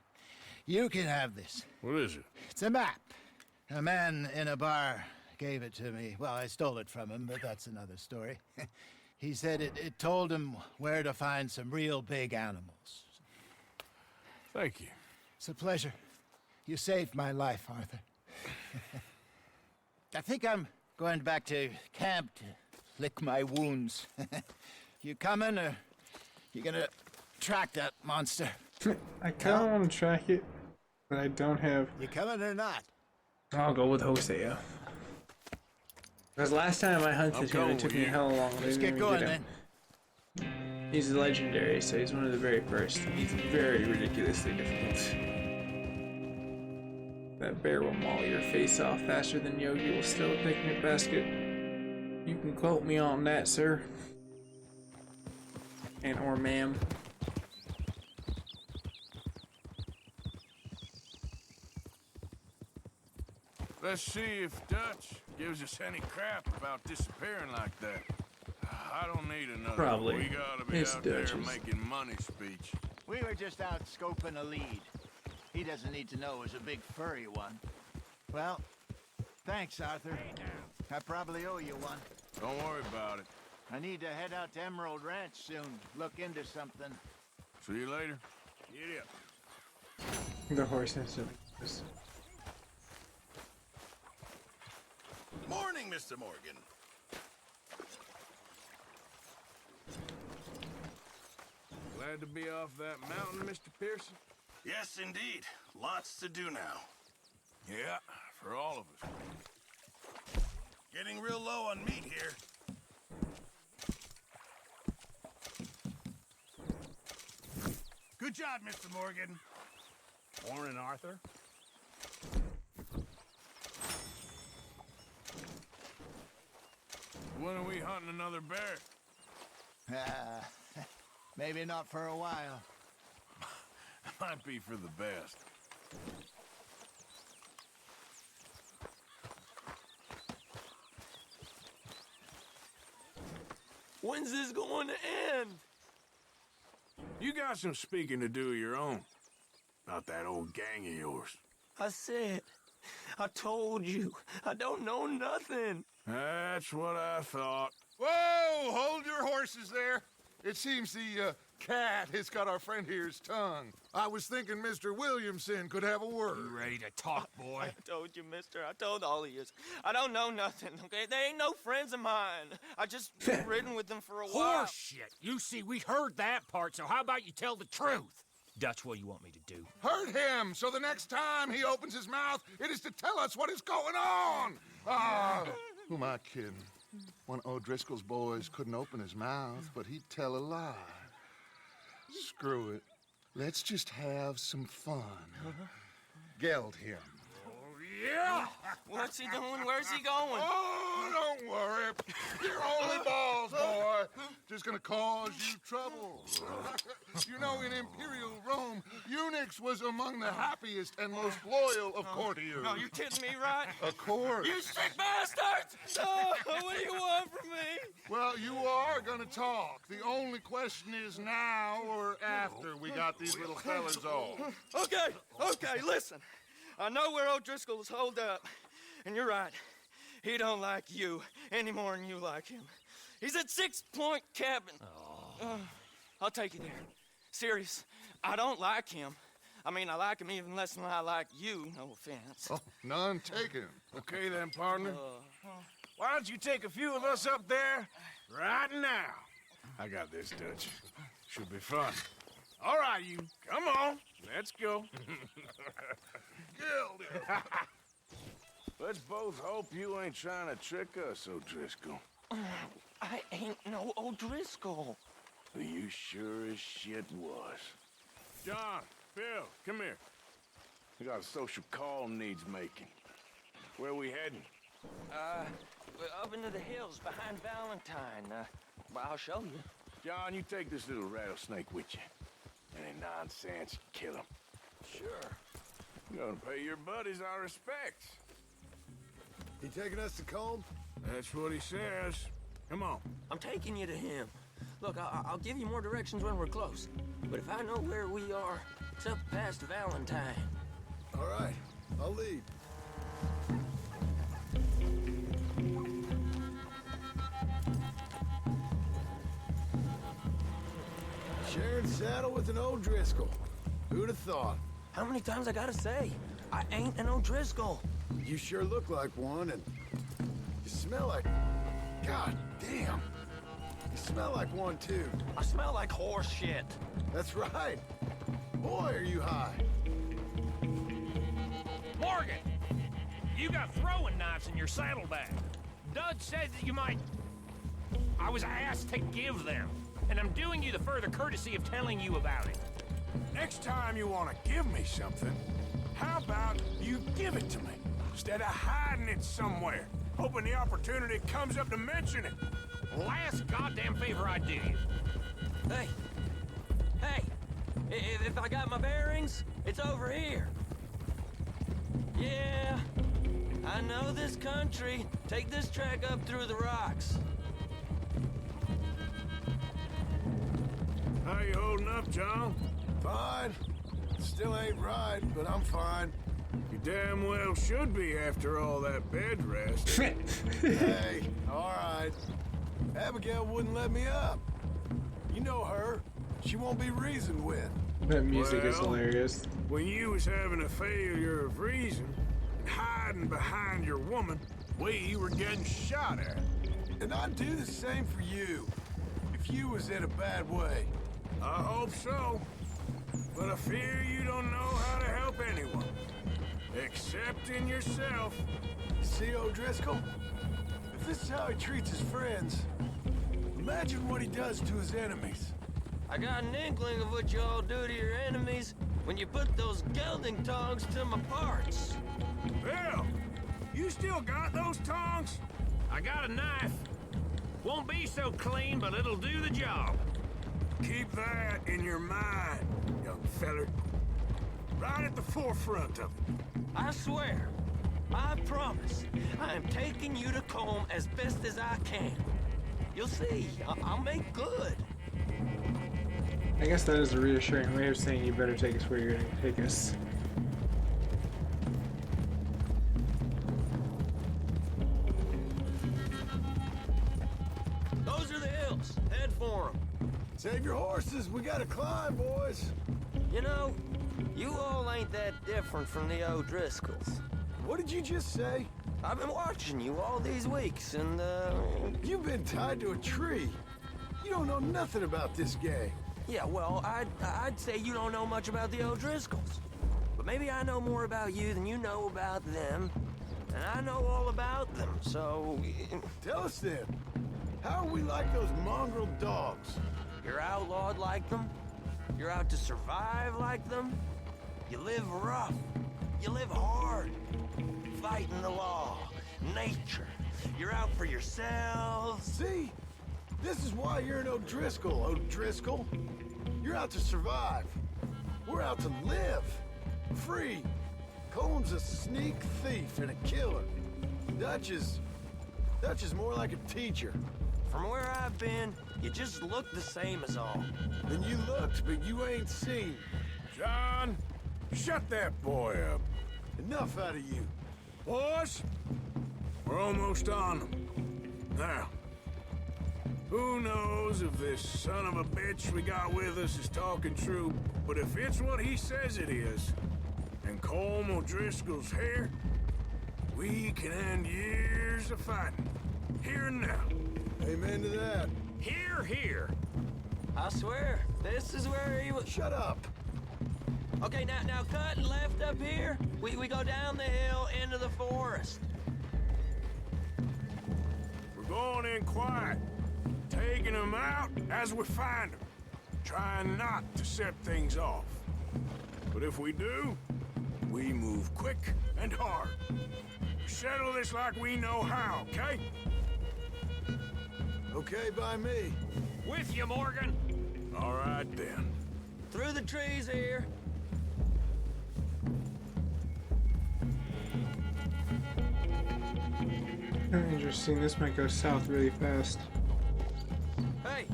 You can have this. What is it? It's a map. A man in a bar gave it to me. Well, I stole it from him, but that's another story. He said it told him where to find some real big animals. Thank you. It's a pleasure. You saved my life, Arthur. I think I'm going back to camp to lick my wounds. You coming, or you gonna track that monster? I kind of want to track it, but I don't have... You coming or not? I'll go with Hosea. Because last time I hunted him, it took me hell long. Let's get going, then. He's legendary, so he's one of the very first. He's very ridiculously difficult. That bear will maul your face off faster than Yogi will steal a picnic basket. You can quote me on that, sir. And or ma'am. Let's see if Dutch gives us any crap about disappearing like that. I don't need another. Probably. We gotta be It's out there Dutch's. making money speech. We were just out scoping a lead. He doesn't need to know it was a big furry one. Well, thanks, Arthur. I probably owe you one. Don't worry about it. I need to head out to Emerald Ranch soon. Look into something. See you later. Giddy up. The horse instantly. Morning, Mr. Morgan. Glad to be off that mountain, Mr. Pearson? Yes, indeed. Lots to do now. Yeah, for all of us. Getting real low on meat here. Good job, Mr. Morgan. Morning, Arthur. When are we hunting another bear? Maybe not for a while. Might be for the best. When's this going to end? You got some speaking to do of your own. About that old gang of yours. I said, I told you, I don't know nothing. That's what I thought. Whoa! Hold your horses there. It seems the cat has got our friend here's tongue. I was thinking Mr. Williamson could have a word. You ready to talk, boy? I told you, mister. I told all of you. I don't know nothing, okay? They ain't no friends of mine. I just ridden with them for a while. Horseshit. You see, we heard that part, so how about you tell the truth? Dutch, what do you want me to do? Hurt him, so the next time he opens his mouth, it is to tell us what is going on. Ah, who am I kidding? One of O'Driscoll's boys couldn't open his mouth, but he'd tell a lie. Screw it. Let's just have some fun. Geld him. Yeah! What's he doing? Where's he going? Oh, don't worry. You're only balls, boy. is gonna cause you trouble. You know, in Imperial Rome, eunuchs was among the happiest and most loyal of courtiers. No, you're kidding me, right? Of course. You sick bastards! No, what do you want from me? Well, you are gonna talk. The only question is now or after we got these little fellas off. Okay, listen. I know where O'Driscoll is holed up, and you're right. He don't like you any more than you like him. He's at 6 Point Cabin. I'll take you there. Serious, I don't like him. I mean, I like him even less than I like you, no offense. Oh, none taken. Okay then, partner. Why don't you take a few of us up there right now? I got this, Dutch. Should be fun. All right, you. Come on. Let's go. Gildy. Let's both hope you ain't trying to trick us, O'Driscoll. I ain't no O'Driscoll. You sure as shit was. John, Bill, come here. We got a social call needs making. Where we heading? We're up into the hills behind Valentine. Well, I'll show you. John, you take this little rattlesnake with you. Any nonsense, kill him. Sure. You're gonna pay your buddies our respects. He taking us to Combe? That's what he says. Come on. I'm taking you to him. Look, I'll give you more directions when we're close. But if I know where we are, it's up past Valentine. All right, I'll lead. Sharing saddle with an O'Driscoll. Who'd have thought? How many times I gotta say? I ain't an O'Driscoll. You sure look like one, and you smell like... God damn. You smell like one, too. I smell like horse shit. That's right. Boy, are you high. Morgan! You got throwing knives in your saddlebag. Dud said that you might... I was asked to give them, and I'm doing you the further courtesy of telling you about it. Next time you want to give me something, how about you give it to me? Instead of hiding it somewhere, hoping the opportunity comes up to mention it. Last goddamn favor I do you. Hey, if I got my bearings, it's over here. Yeah, I know this country. Take this track up through the rocks. How you holding up, John? Fine. Still ain't right, but I'm fine. You damn well should be after all that bed rest. Hey, all right. Abigail wouldn't let me up. You know her. She won't be reasoned with. That music is hilarious. When you was having a failure of reason, and hiding behind your woman, we were getting shot at. And I'd do the same for you, if you was in a bad way. I hope so. But I fear you don't know how to help anyone. Except in yourself. See, O'Driscoll? If this is how he treats his friends, imagine what he does to his enemies. I got an inkling of what you all do to your enemies when you put those gelding tongs to my parts. Bill, you still got those tongs? I got a knife. Won't be so clean, but it'll do the job. Keep that in your mind, young feller. Right at the forefront of it. I swear, I promise, I am taking you to Combe as best as I can. You'll see, I'll make good. I guess that is a reassuring way of saying you better take us where you're gonna take us. Those are the hills. Head for them. Save your horses. We gotta climb, boys. You know, you all ain't that different from the O'Driscolls. What did you just say? I've been watching you all these weeks, and, You've been tied to a tree. You don't know nothing about this gang. Yeah, well, I'd say you don't know much about the O'Driscolls. But maybe I know more about you than you know about them. And I know all about them, so... Tell us then. How are we like those mongrel dogs? You're outlawed like them. You're out to survive like them. You live rough. You live hard. Fighting the law. Nature. You're out for yourselves. See? This is why you're an O'Driscoll, O'Driscoll. You're out to survive. We're out to live. Free. Coleman's a sneak thief and a killer. Dutch is more like a teacher. From where I've been, you just look the same as all. And you looked, but you ain't seen. John, shut that boy up. Enough out of you. Boys, we're almost on them. Now, who knows if this son of a bitch we got with us is talking true, but if it's what he says it is, and Colm O'Driscoll's here, we can end years of fighting. Here and now. Amen to that. Here, here. I swear, this is where he was. Shut up. Okay, now cut left up here. We go down the hill into the forest. We're going in quiet, taking them out as we find them, trying not to set things off. But if we do, we move quick and hard. Settle this like we know how, okay? Okay by me. With you, Morgan. All right, then. Through the trees here. Interesting, this might go south really fast. Hey,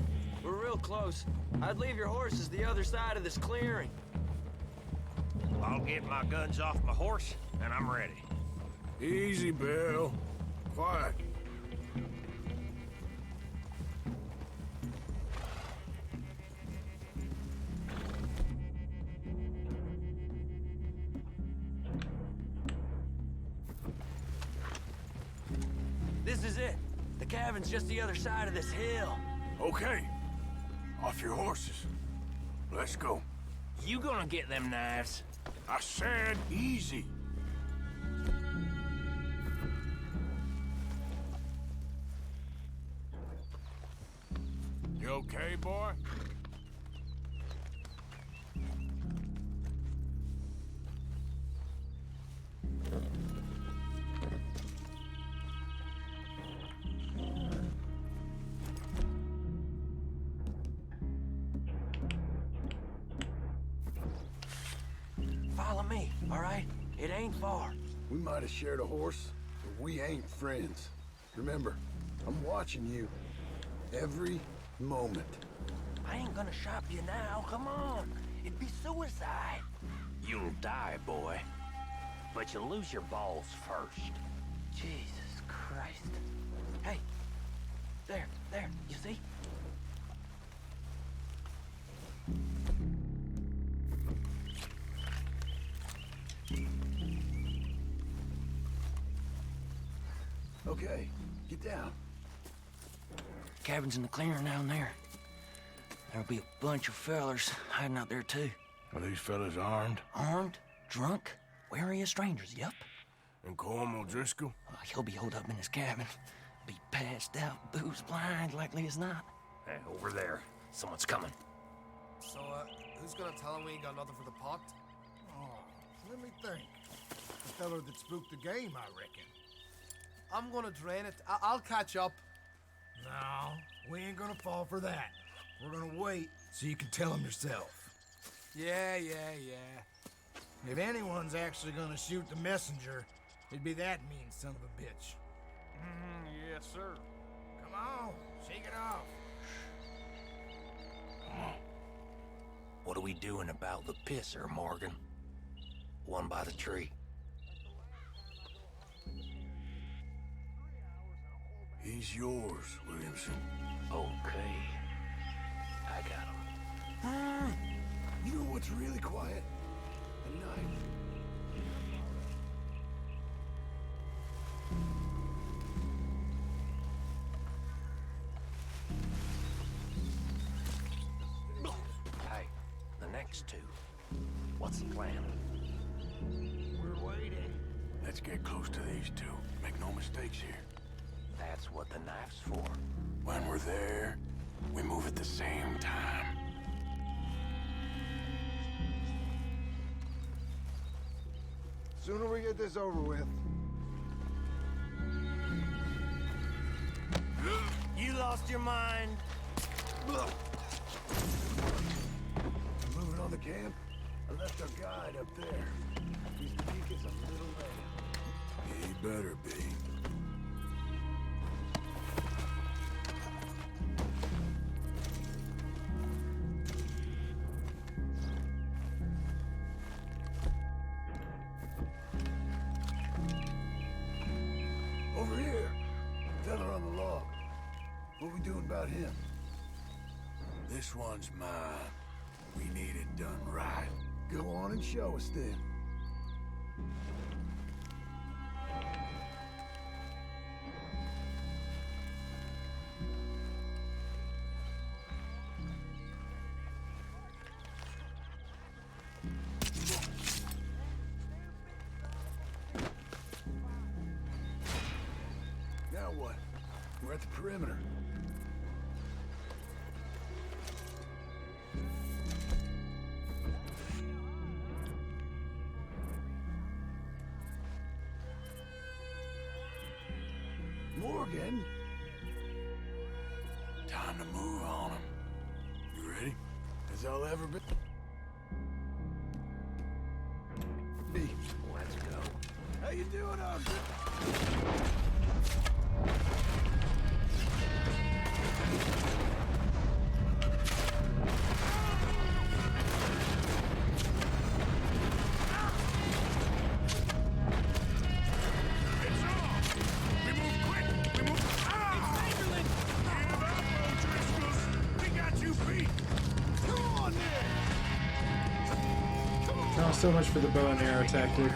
we're real close. I'd leave your horses the other side of this clearing. I'll get my guns off my horse, and I'm ready. Easy, Bill. Quiet. This is it. The cabin's just the other side of this hill. Okay. Off your horses. Let's go. You gonna get them knives? I said easy. You okay, boy? Follow me, all right? It ain't far. We might have shared a horse, but we ain't friends. Remember, I'm watching you. Every moment. I ain't gonna shop you now. Come on. It'd be suicide. You'll die, boy. But you'll lose your balls first. Jesus Christ. Hey, there, you see? Okay, get down. Cabin's in the clearing down there. There'll be a bunch of fellers hiding out there, too. Are these fellas armed? Armed, drunk, wary of strangers, yep. And Colm O'Driscoll? He'll be holed up in his cabin. Be passed out, booze blind, likely as not. Hey, over there. Someone's coming. So, who's gonna tell him we ain't got nothing for the pot? Oh, let me think. The feller that spooked the game, I reckon. I'm gonna drain it. I'll catch up. No, we ain't gonna fall for that. We're gonna wait so you can tell him yourself. Yeah. If anyone's actually gonna shoot the messenger, it'd be that mean son of a bitch. Yes, sir. Come on, shake it off. What are we doing about the pisser, Morgan? One by the tree. He's yours, Williamson. Okay. I got him. You know what's really quiet? A knife. Hey, the next two. What's the plan? We're waiting. Let's get close to these two. Make no mistakes here. That's what the knife's for. When we're there, we move at the same time. Sooner we get this over with. You lost your mind? Moving on the camp? I left our guide up there. He's weak as a little lamb. He better be. Over here. Fella on the log. What we doing about him? This one's mine. We need it done right. Go on and show us then. Now what? We're at the perimeter. Morgan? Time to move on him. You ready? As I'll ever be. Let's go. How you doing, Arthur? Oh, so much for the bow and arrow tactic.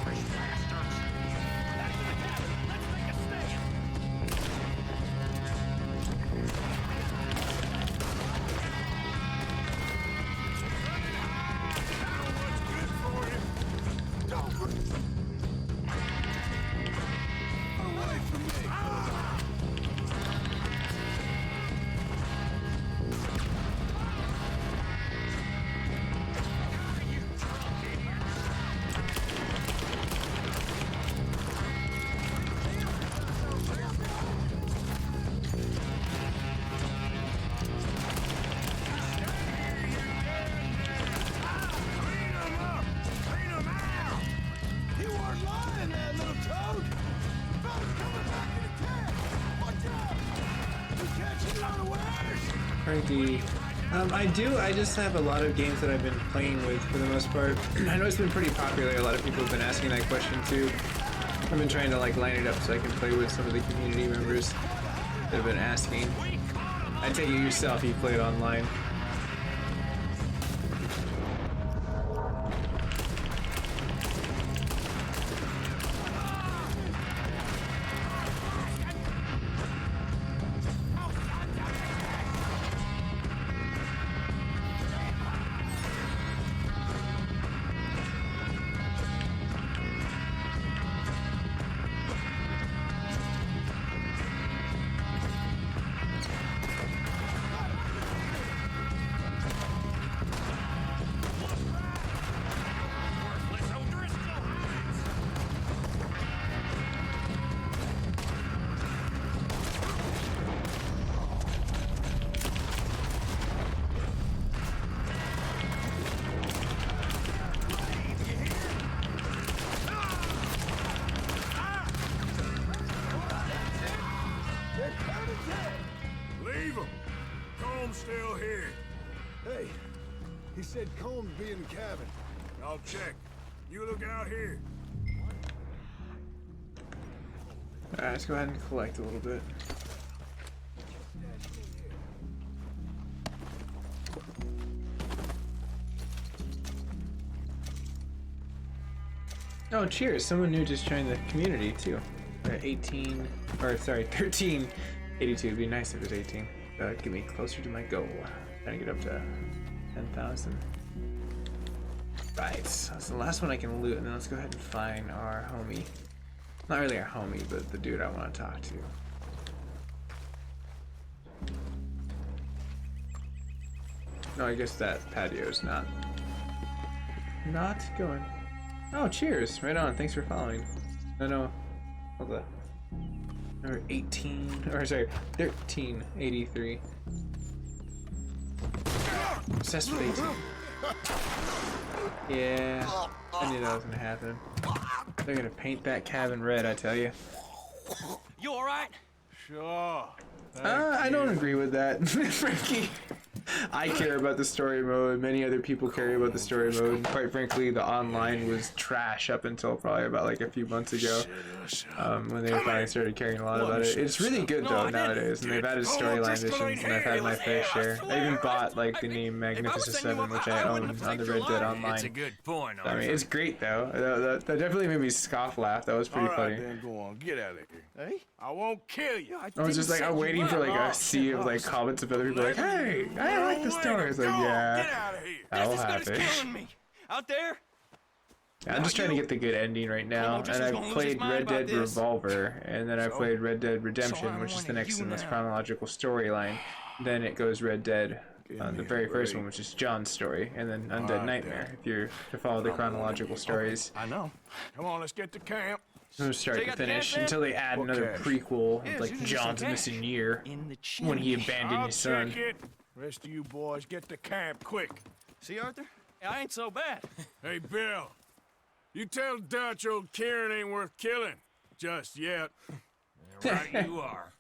Cranky. I do. I just have a lot of games that I've been playing with for the most part. I know it's been pretty popular. A lot of people have been asking that question too. I've been trying to like line it up so I can play with some of the community members that have been asking. I take it yourself, you played online. Leave him. Comb's still here. Hey, he said Combs be in the cabin. I'll check. You look out here. Alright, let's go ahead and collect a little bit. Oh, cheers! Someone new just joined the community too. 18, or sorry, 1382. It'd be nice if it was 18. That would get me closer to my goal. Trying to get up to 10,000. Right, so that's the last one I can loot, and then let's go ahead and find our homie. Not really our homie, but the dude I want to talk to. No, I guess that patio's not going. Oh, cheers! Right on. Thanks for following. No. Hold on. Or 18, or sorry, 1383. Obsessed with 18. Yeah, I knew that was gonna happen. They're gonna paint that cabin red, I tell you. You all right? Sure. I don't agree with that, Frankie. I care about the story mode. Many other people care about the story mode. And quite frankly, the online was trash up until probably about like a few months ago, when they finally started caring a lot about it. It's really good though nowadays, and they've added storyline missions, and I've had my fair share. I even bought like the name Magnificent 7, which I own on the Red Dead Online. It's a good point, I mean, it's great though. That definitely made me scoff laugh. That was pretty funny. Then go on, get out of here. Hey, I won't kill you. I was just like, I'm waiting for like a sea of like comments of other people like, hey, I like the story. It's like, yeah, that'll happen. Me. Out there? I'm just trying to get the good ending right now, and I played Red Dead Revolver, and then I played Red Dead Redemption, which is the next in this chronological storyline. Then it goes Red Dead, the very first one, which is John's story, and then Undead Nightmare, if you're to follow the chronological stories. I know. Come on, let's get to camp. From start to finish, until they add another prequel of like John's missing year, when he abandoned his son. Rest of you boys, get to camp quick. See, Arthur? I ain't so bad. Hey, Bill. You tell Dutch old Kieran ain't worth killing. Just yet. Right you are.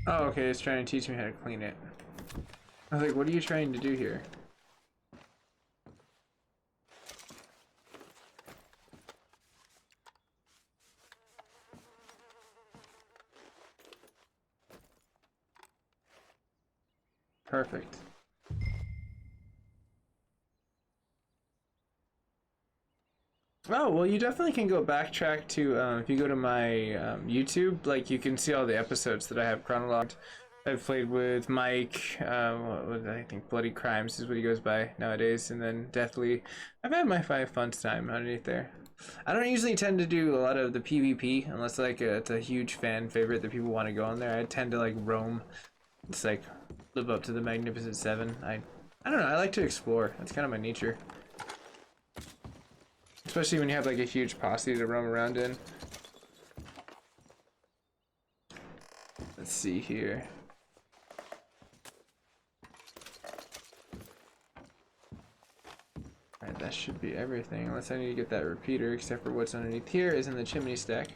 Oh, okay, it's trying to teach me how to clean it. I was like, what are you trying to do here? Perfect. Oh, well, you definitely can go backtrack to, if you go to my YouTube, like, you can see all the episodes that I have chronologed. I've played with Mike, what was I think Bloody Crimes is what he goes by nowadays, and then Deathly. I've had my fun time underneath there. I don't usually tend to do a lot of the PvP, unless, like, it's a huge fan favorite that people want to go on there. I tend to, like, roam. It's, like, live up to the Magnificent 7. I don't know, I like to explore. That's kind of my nature. Especially when you have like a huge posse to roam around in. Let's see here. Alright, that should be everything. Unless I need to get that repeater, except for what's underneath here is in the chimney stack.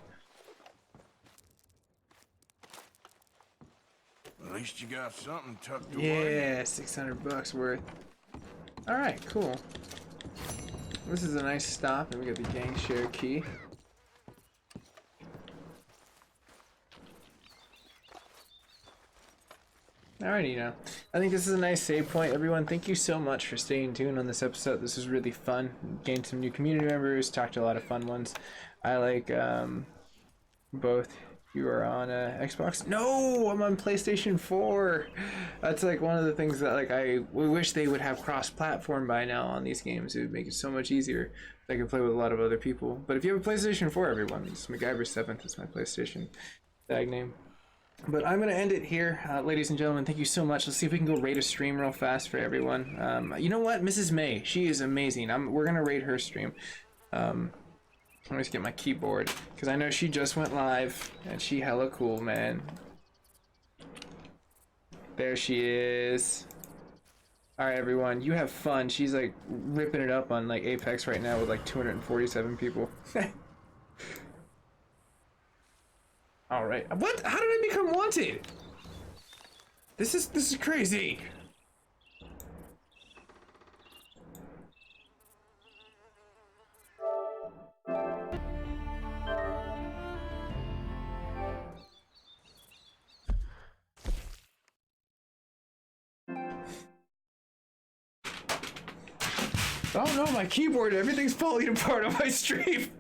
At least you got something tucked away. Yeah, 600 bucks worth. Alright, cool. This is a nice stop, and we got the gang share key. Alrighty now. I think this is a nice save point. Everyone, thank you so much for staying tuned on this episode. This was really fun. Gained some new community members, talked to a lot of fun ones. I like both. You are on Xbox? No, I'm on PlayStation 4. That's like one of the things that like we wish they would have cross-platform by now on these games. It would make it so much easier. I could play with a lot of other people. But if you have a PlayStation 4, everyone, it's MacGyver 7th. It's my PlayStation tag name. But I'm gonna end it here, ladies and gentlemen. Thank you so much. Let's see if we can go rate a stream real fast for everyone. You know what, Mrs. May, she is amazing. We're gonna rate her stream. Let me just get my keyboard, because I know she just went live, and she hella cool, man. There she is. Alright, everyone, you have fun. She's, like, ripping it up on, like, Apex right now with, like, 247 people. Alright. What? How did I become wanted? This is crazy. Oh no, my keyboard, everything's falling apart on my stream.